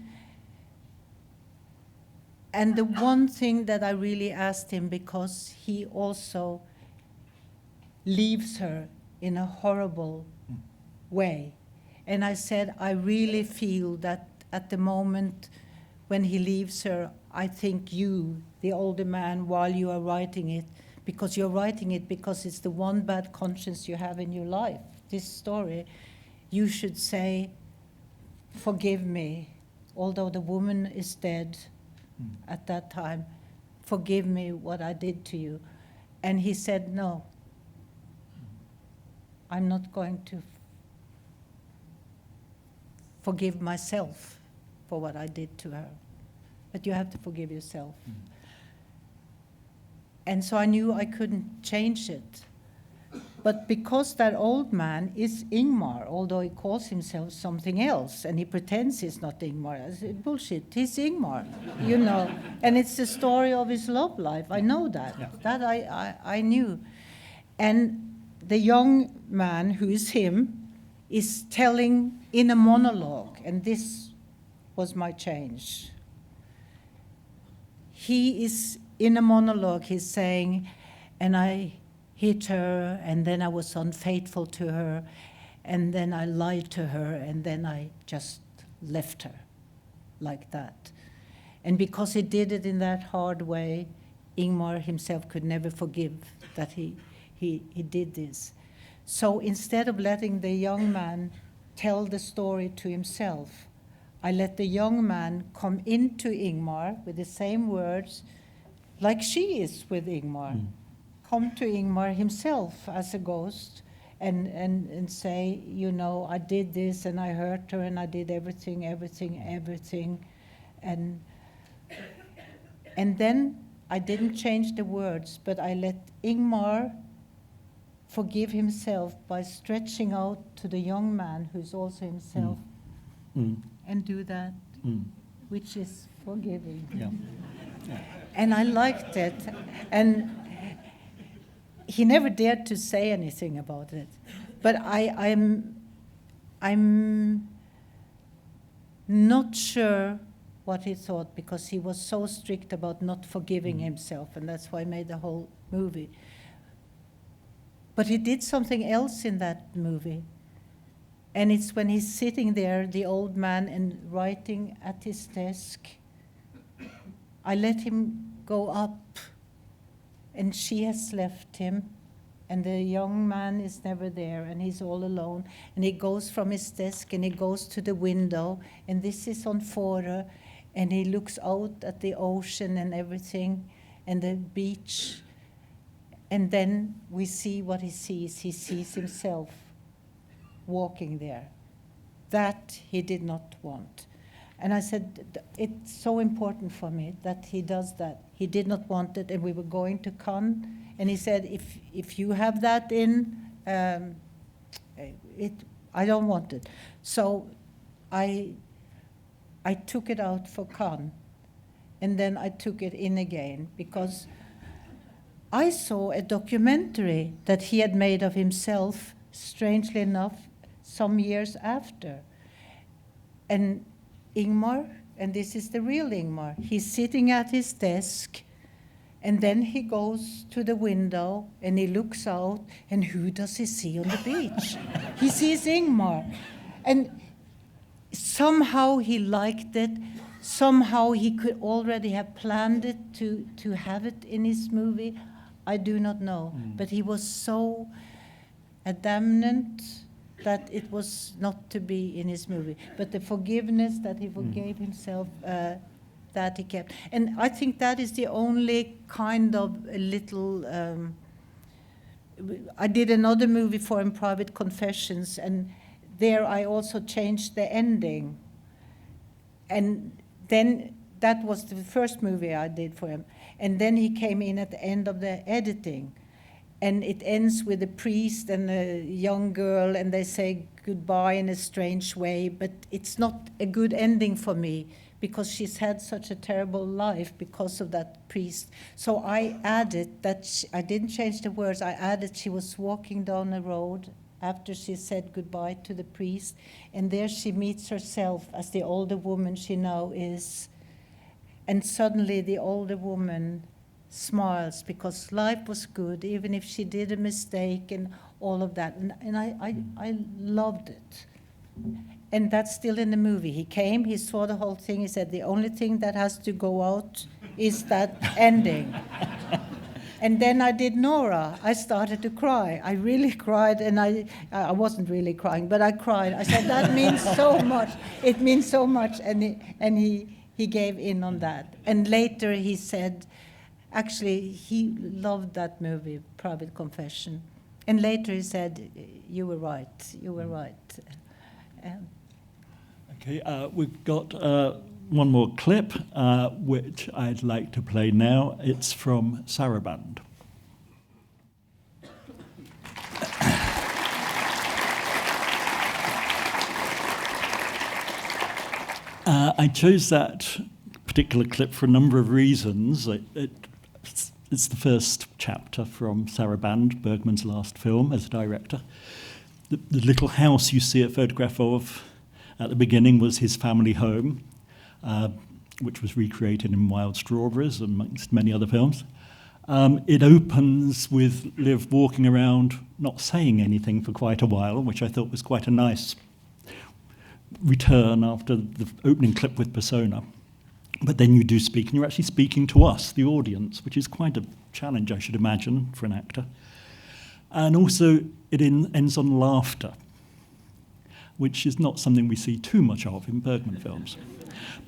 And the one thing that I really asked him, because he also leaves her in a horrible way. And I said, I really feel that at the moment when he leaves her, I think you, the older man, while you are writing it, because you're writing it because it's the one bad conscience you have in your life, this story, you should say, forgive me, although the woman is dead at that time, forgive me what I did to you. And he said, no, I'm not going to forgive myself for what I did to her. But you have to forgive yourself. And so I knew I couldn't change it. But because that old man is Ingmar, although he calls himself something else, and he pretends he's not Ingmar, I said, bullshit, he's Ingmar, you know. And it's the story of his love life. I know that. Yeah. That I knew. And the young man, who is him, is telling in a monologue, and this was my change. He is in a monologue, he's saying, and I hit her, and then I was unfaithful to her, and then I lied to her, and then I just left her like that. And because he did it in that hard way, Ingmar himself could never forgive that he did this. So instead of letting the young man tell the story to himself, I let the young man come into Ingmar with the same words, like she is with Ingmar. Come to Ingmar himself as a ghost and say, you know, I did this and I hurt her and I did everything. And then I didn't change the words, but I let Ingmar forgive himself by stretching out to the young man who's also himself and do that, which is forgiving. Yeah. Yeah. And I liked it. And he never dared to say anything about it. But I'm not sure what he thought, because he was so strict about not forgiving himself, and that's why I made the whole movie. But he did something else in that movie. And it's when he's sitting there, the old man, and writing at his desk, I let him go up and she has left him, and the young man is never there, and he's all alone. And he goes from his desk, and he goes to the window, and this is on Fårö, and he looks out at the ocean and everything, and the beach. And then we see what he sees. He sees himself walking there. That he did not want. And I said, it's so important for me that he does that. He did not want it, and we were going to Cannes, and he said, if you have that in, I don't want it. So I took it out for Cannes, and then I took it in again, because I saw a documentary that he had made of himself, strangely enough, some years after. And Ingmar, and this is the real Ingmar, he's sitting at his desk, and then he goes to the window, and he looks out, and who does he see on the beach? He sees Ingmar. And somehow he liked it. Somehow he could already have planned it to have it in his movie. I do not know. But he was so adamant that it was not to be in his movie. But the forgiveness that he forgave himself, that he kept. And I think that is the only kind of a little... I did another movie for him, Private Confessions, and there I also changed the ending. And then that was the first movie I did for him. And then he came in at the end of the editing. And it ends with a priest and a young girl, and they say goodbye in a strange way. But it's not a good ending for me, because she's had such a terrible life because of that priest. So I added that, I didn't change the words, I added she was walking down a road after she said goodbye to the priest, and there she meets herself as the older woman she now is. And suddenly the older woman smiles, because life was good, even if she did a mistake and all of that. And I loved it. And that's still in the movie. He came, he saw the whole thing, he said, the only thing that has to go out is that ending. And then I did Nora. I started to cry. I really cried, and I wasn't really crying, but I cried. I said, that means so much. It means so much. And he gave in on that. And later he said, actually, he loved that movie, Private Confession. And later he said, you were right, you were right. Okay, we've got one more clip, which I'd like to play now. It's from Saraband. I chose that particular clip for a number of reasons. It's the first chapter from Saraband, Bergman's last film as a director. The little house you see a photograph of at the beginning was his family home, which was recreated in Wild Strawberries, amongst many other films. It opens with Liv walking around, not saying anything for quite a while, which I thought was quite a nice return after the opening clip with Persona. But then you do speak, and you're actually speaking to us, the audience, which is quite a challenge, I should imagine, for an actor. And also, it ends on laughter, which is not something we see too much of in Bergman films.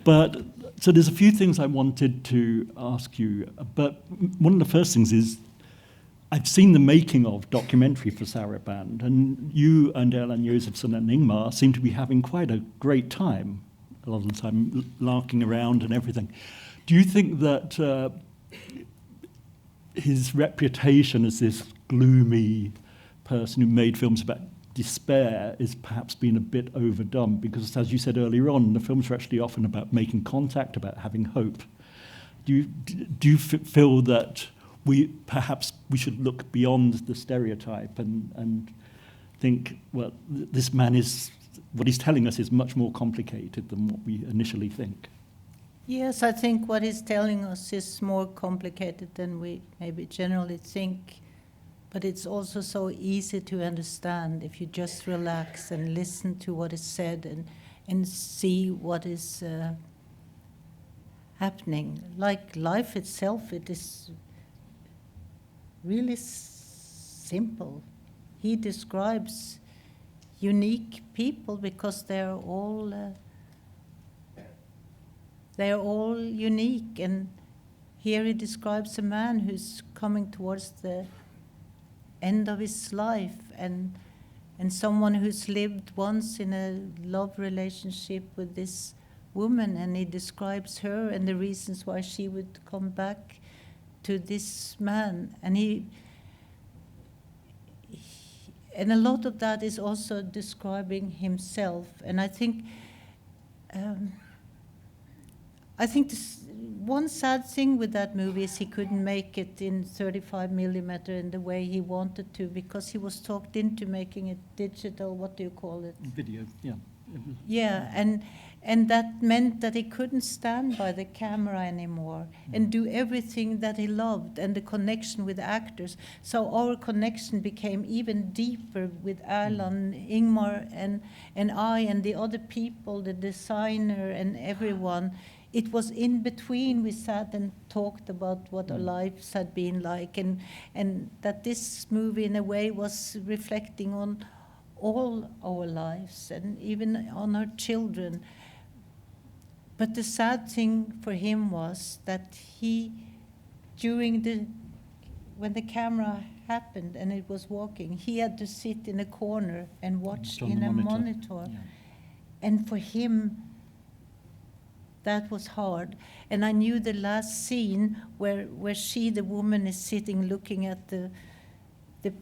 But, so there's a few things I wanted to ask you, but one of the first things is, I've seen the making of documentary for Saraband, and you and Erland Josephson and Ingmar seem to be having quite a great time, a lot of the time larking around and everything. Do you think that his reputation as this gloomy person who made films about despair is perhaps been a bit overdone? Because, as you said earlier on, the films are actually often about making contact, about having hope. Do you feel that we should look beyond the stereotype and think, well, this man is, what he's telling us is much more complicated than what we initially think? Yes, I think what he's telling us is more complicated than we maybe generally think. But it's also so easy to understand if you just relax and listen to what is said and see what is happening. Like life itself, it is really simple. He describes unique people because they're all unique. And here he describes a man who's coming towards the end of his life, and someone who's lived once in a love relationship with this woman, and he describes her and the reasons why she would come back to this man. And a lot of that is also describing himself. And I think this one sad thing with that movie is he couldn't make it in 35 millimeter in the way he wanted to, because he was talked into making it digital. What do you call it? Video, yeah. Yeah, and that meant that he couldn't stand by the camera anymore and do everything that he loved, and the connection with actors. So our connection became even deeper with Erland, Ingmar, and I, and the other people, the designer and everyone. It was in between we sat and talked about what our lives had been like, and that this movie in a way was reflecting on all our lives and even on our children. But the sad thing for him was that when the camera happened and it was walking, he had to sit in a corner and watch in a monitor. Yeah. And for him, that was hard. And I knew the last scene where she, the woman, is sitting looking at the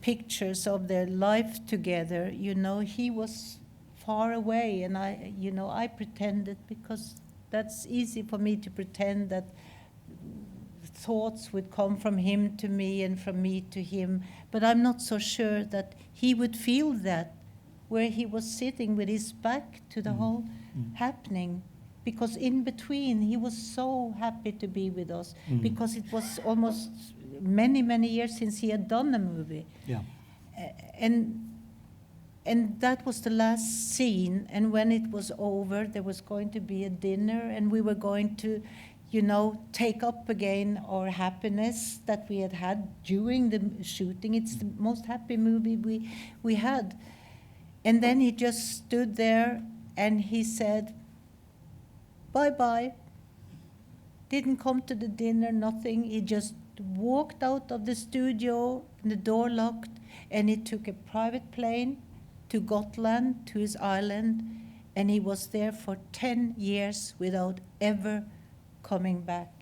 pictures of their life together. He was far away, and I pretended, because that's easy for me to pretend that thoughts would come from him to me and from me to him. But I'm not so sure that he would feel that where he was sitting with his back to the whole happening. Because in between, he was so happy to be with us, because it was almost many, many years since he had done a movie. Yeah. And that was the last scene, and when it was over, there was going to be a dinner, and we were going to, take up again our happiness that we had during the shooting. It's the most happy movie we had. And then he just stood there, and he said, bye-bye. Didn't come to the dinner, nothing. He just walked out of the studio, and the door locked, and he took a private plane to Gotland, to his island, and he was there for 10 years without ever coming back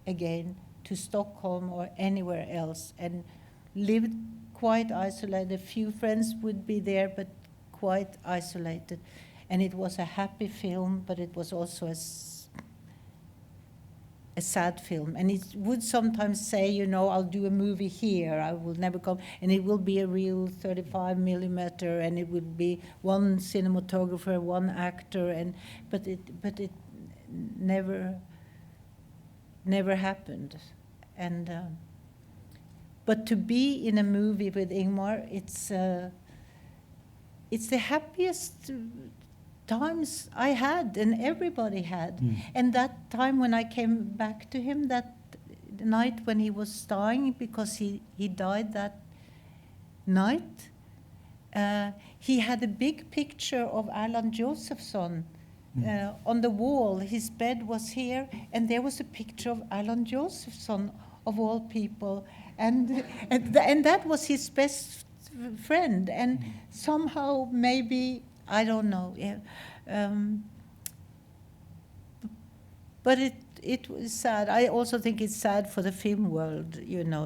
again to Stockholm or anywhere else, and lived quite isolated. A few friends would be there, but quite isolated. And it was a happy film, but it was also a sad film. And he would sometimes say, I'll do a movie here, I will never come, and it will be a real 35 millimeter, and it would be one cinematographer, one actor, but it never happened. And but to be in a movie with Ingmar, it's the happiest times I had, and everybody had. And that time when I came back to him, that night when he was dying, because he died that night, he had a big picture of Erland Josephson on the wall. His bed was here, and there was a picture of Erland Josephson, of all people, and that was his best friend. And somehow, maybe, I don't know, but it was sad. I also think it's sad for the film world,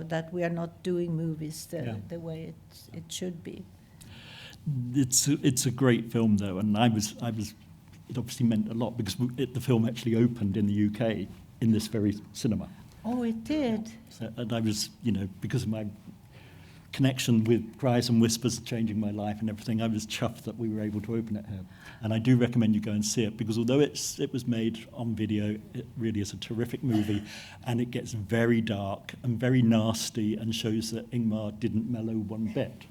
that we are not doing movies the way it should be. It's a great film, though, and it obviously meant a lot, because the film actually opened in the UK in this very cinema. Oh, it did. So, and I was, because of my connection with Cries and Whispers changing my life and everything, I was chuffed that we were able to open it here. And I do recommend you go and see it, because although it was made on video, it really is a terrific movie, and it gets very dark and very nasty and shows that Ingmar didn't mellow one bit.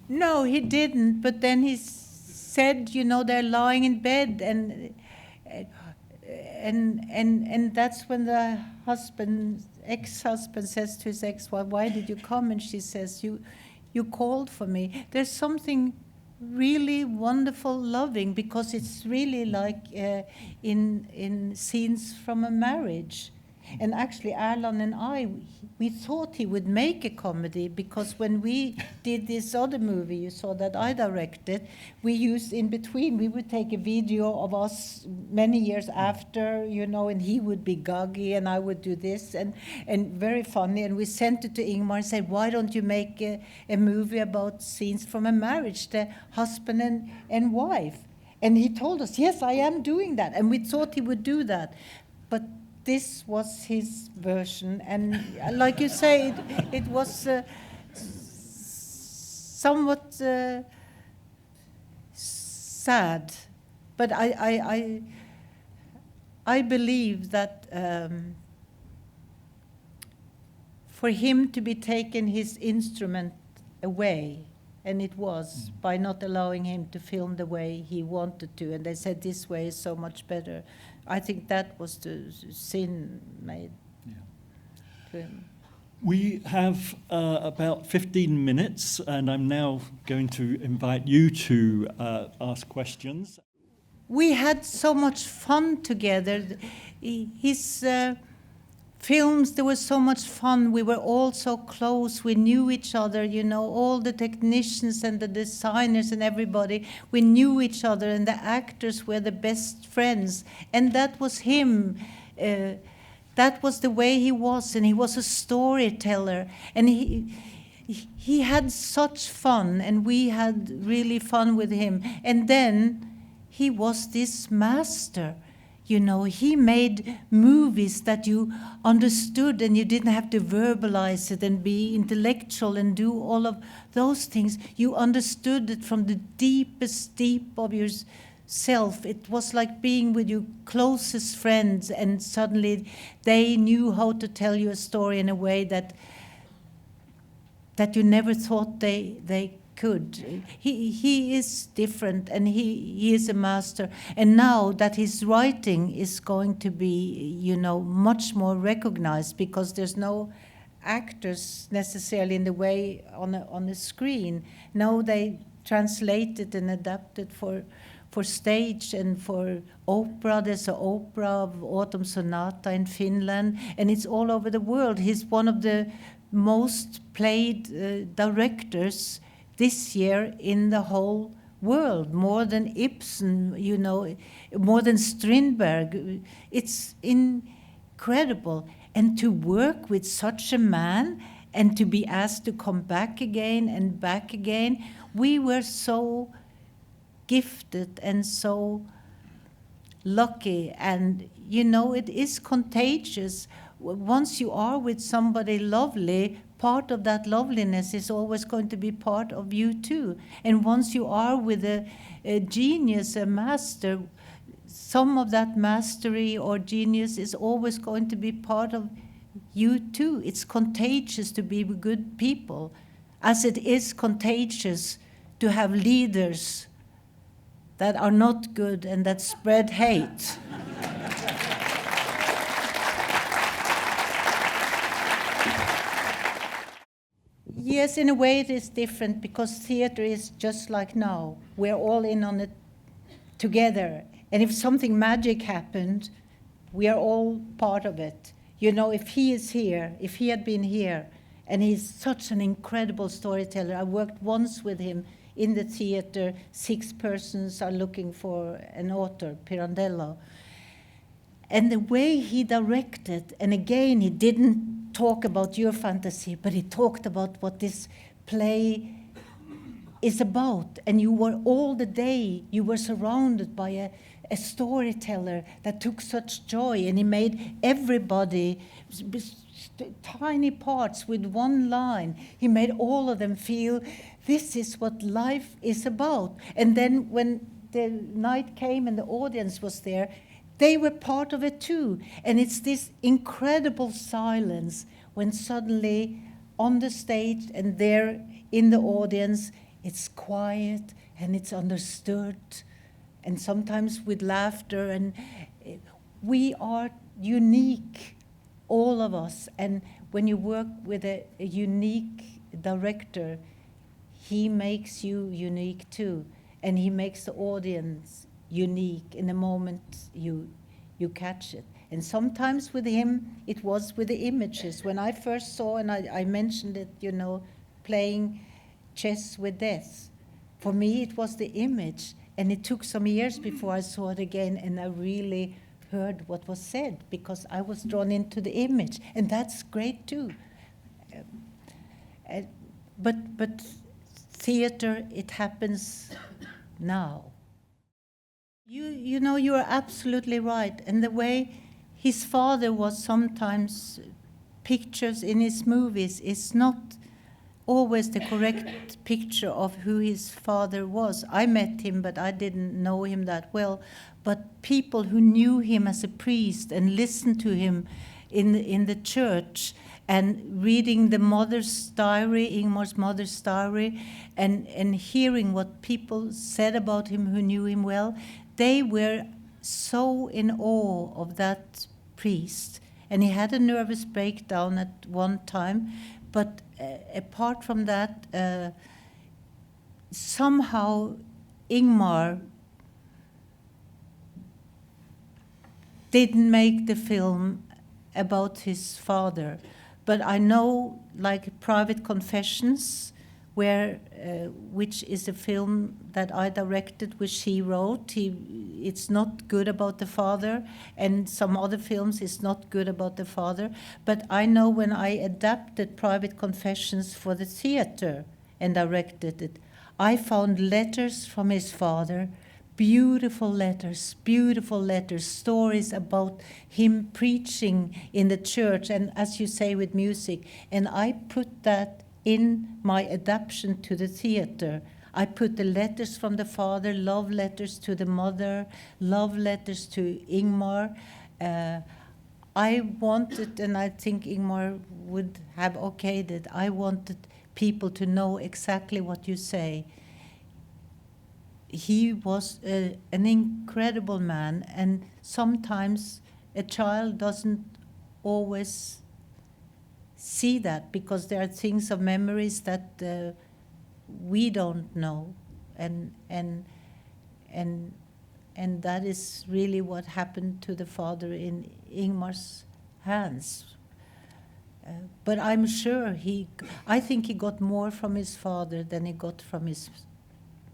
No, he didn't, but then he said, they're lying in bed, and that's when the husband ex-husband says to his ex-wife, "Why did you come?" And she says, "You called for me." There's something really wonderful, loving, because it's really like in scenes from a marriage. And actually, Erland and I, we thought he would make a comedy, because when we did this other movie you saw that I directed, we used in between, we would take a video of us many years after, you know, and he would be gaggy and I would do this, and very funny. And we sent it to Ingmar and said, "Why don't you make a movie about scenes from a marriage, the husband and wife?" And he told us, "Yes, I am doing that." And we thought he would do that. But this was his version, and like you say, it was somewhat sad, but I believe that for him to be taken his instrument away, and it was by not allowing him to film the way he wanted to, and they said this way is so much better. I think that was the sin made to him. We have about 15 minutes, and I'm now going to invite you to ask questions. We had so much fun together. His films, there was so much fun. We were all so close. We knew each other, you know, all the technicians and the designers and everybody. We knew each other, and the actors were the best friends. And that was him. That was the way he was, and he was a storyteller. And he had such fun, and we had really fun with him. And then he was this master. You know, he made movies that you understood, and you didn't have to verbalize it and be intellectual and do all of those things. You understood it from the deepest deep of yourself. It was like being with your closest friends, and suddenly they knew how to tell you a story in a way that you never thought they could. He is different, and he is a master. And now that his writing is going to be, you know, much more recognized, because there's no actors necessarily in the way on the screen. Now they translate it and adapt it for stage and for opera. There's an opera of Autumn Sonata in Finland, and it's all over the world. He's one of the most played directors this year in the whole world, more than Ibsen, you know, more than Strindberg. It's incredible. And to work with such a man and to be asked to come back again and back again, we were so gifted and so lucky. And, you know, it is contagious. Once you are with somebody lovely, part of that loveliness is always going to be part of you too. And once you are with a genius, a master, some of that mastery or genius is always going to be part of you too. It's contagious to be with good people, as it is contagious to have leaders that are not good and that spread hate. Yes, in a way it is different, because theater is just like now. We're all in on it together. And if something magic happened, we are all part of it. You know, if he is here, if he had been here, and he's such an incredible storyteller. I worked once with him in the theater. 6 persons are looking for an author, Pirandello. And the way he directed, and again, he didn't talk about your fantasy, but he talked about what this play is about. And you were all the day, you were surrounded by a storyteller that took such joy, and he made everybody tiny parts with one line. He made all of them feel this is what life is about. And then when the night came and the audience was there, they were part of it too. And it's this incredible silence when suddenly on the stage and there in the audience, it's quiet and it's understood, and sometimes with laughter. And we are unique, all of us. And when you work with a unique director, he makes you unique too, and he makes the audience unique in the moment you catch it. And sometimes with him, it was with the images. When I first saw, and I mentioned it, you know, playing chess with death, for me it was the image, and it took some years before I saw it again, and I really heard what was said, because I was drawn into the image, and that's great too. But theater, it happens now. You know, you are absolutely right. And the way his father was sometimes pictures in his movies is not always the correct picture of who his father was. I met him, but I didn't know him that well. But people who knew him as a priest and listened to him in the church, and reading the mother's diary, Ingmar's mother's diary, and hearing what people said about him who knew him well, they were so in awe of that priest. And he had a nervous breakdown at one time, but apart from that, somehow Ingmar didn't make the film about his father. But I know, like Private Confessions, which is a film that I directed, which he wrote. It's not good about the father, and some other films is not good about the father. But I know when I adapted Private Confessions for the theater and directed it, I found letters from his father, beautiful letters, stories about him preaching in the church, and as you say, with music. And I put that in my adaptation to the theater. I put the letters from the father, love letters to the mother, love letters to Ingmar. I wanted, and I think Ingmar would have okayed it, I wanted people to know exactly what you say. He was an incredible man, and sometimes a child doesn't always see that, because there are things of memories that we don't know, and that is really what happened to the father in Ingmar's hands. But I'm sure I think he got more from his father than he got from his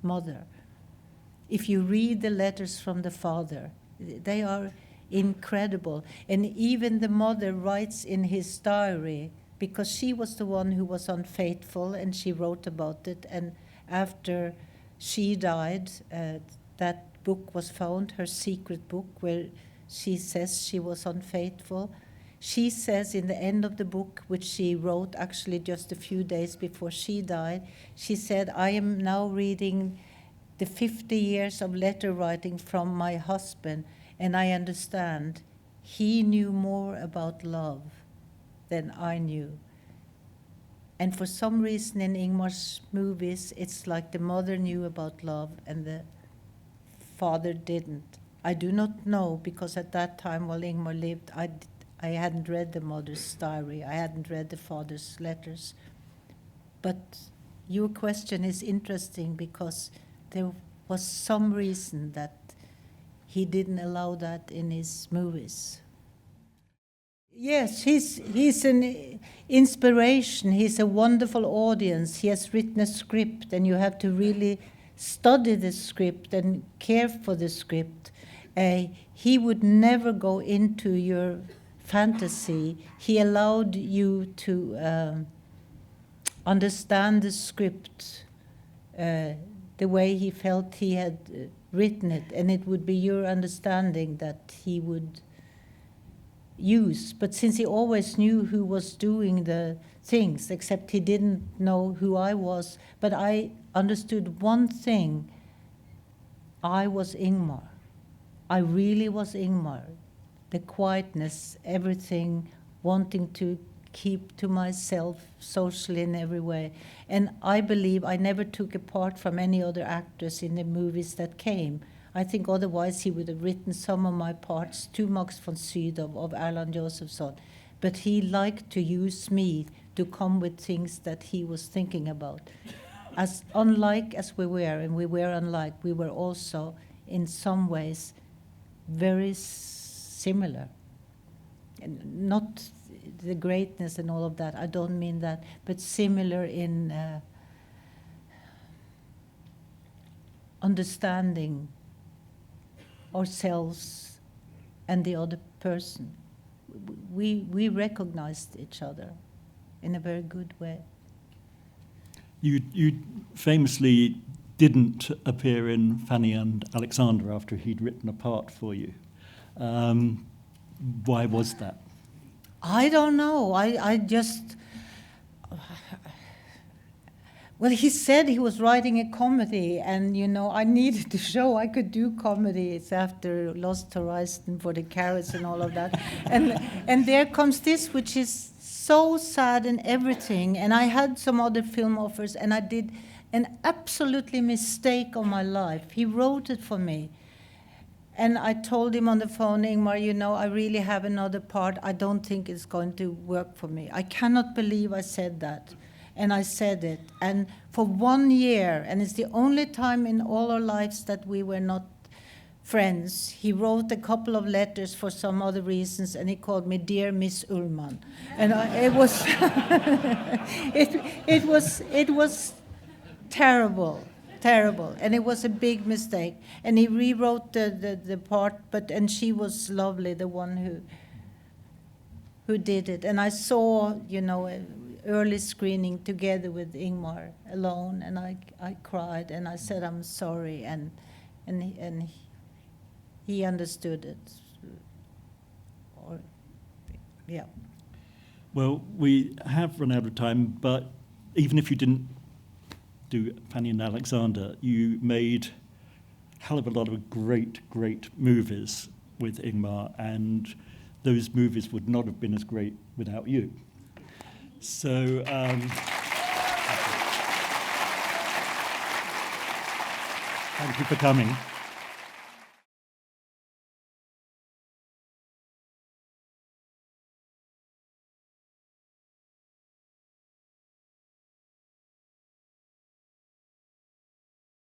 mother. If you read the letters from the father, they are incredible. And even the mother writes in his diary, because she was the one who was unfaithful, and she wrote about it. And after she died, that book was found, her secret book, where she says she was unfaithful. She says in the end of the book, which she wrote actually just a few days before she died, she said, I am now reading the 50 years of letter writing from my husband, and I understand he knew more about love than I knew. And for some reason in Ingmar's movies, it's like the mother knew about love and the father didn't. I do not know, because at that time while Ingmar lived, I hadn't read the mother's diary, I hadn't read the father's letters. But your question is interesting, because there was some reason that he didn't allow that in his movies. Yes, he's an inspiration. He's a wonderful audience. He has written a script, and you have to really study the script and care for the script. He would never go into your fantasy. He allowed you to understand the script the way he felt he had written it, and it would be your understanding that he would use. But since he always knew who was doing the things, except he didn't know who I was, but I understood one thing: I was Ingmar. I really was Ingmar. The quietness, everything, wanting to keep to myself socially in every way. And I believe I never took a part from any other actors in the movies that came. I think otherwise he would have written some of my parts to Max von Sydow of Erland Josephson. but he liked to use me to come with things that he was thinking about. As unlike as we were, and we were unlike, we were also in some ways very similar. And not the greatness and all of that, I don't mean that, but similar in understanding ourselves and the other person. We recognized each other in a very good way. You famously didn't appear in Fanny and Alexander after he'd written a part for you. Why was that? I don't know. I just... Well, he said he was writing a comedy, and, you know, I needed to show I could do comedy. It's after Lost Horizon for the Carrots and all of that. And there comes this, which is so sad and everything. And I had some other film offers, and I did an absolutely mistake of my life. He wrote it for me. And I told him on the phone, Ingmar, you know, I really have another part. I don't think it's going to work for me. I cannot believe I said that. And I said it. And for 1 year, and it's the only time in all our lives that we were not friends, he wrote a couple of letters for some other reasons, and he called me Dear Miss Ullmann. And it was, it was terrible. Terrible, and it was a big mistake. And he rewrote the part, and she was lovely, the one who did it. And I saw, you know, an early screening together with Ingmar alone, and I cried, and I said I'm sorry, and he understood it. Or, yeah. Well, we have run out of time, but even if you didn't do Fanny and Alexander, you made a hell of a lot of great movies with Ingmar, and those movies would not have been as great without you. So, thank you for coming.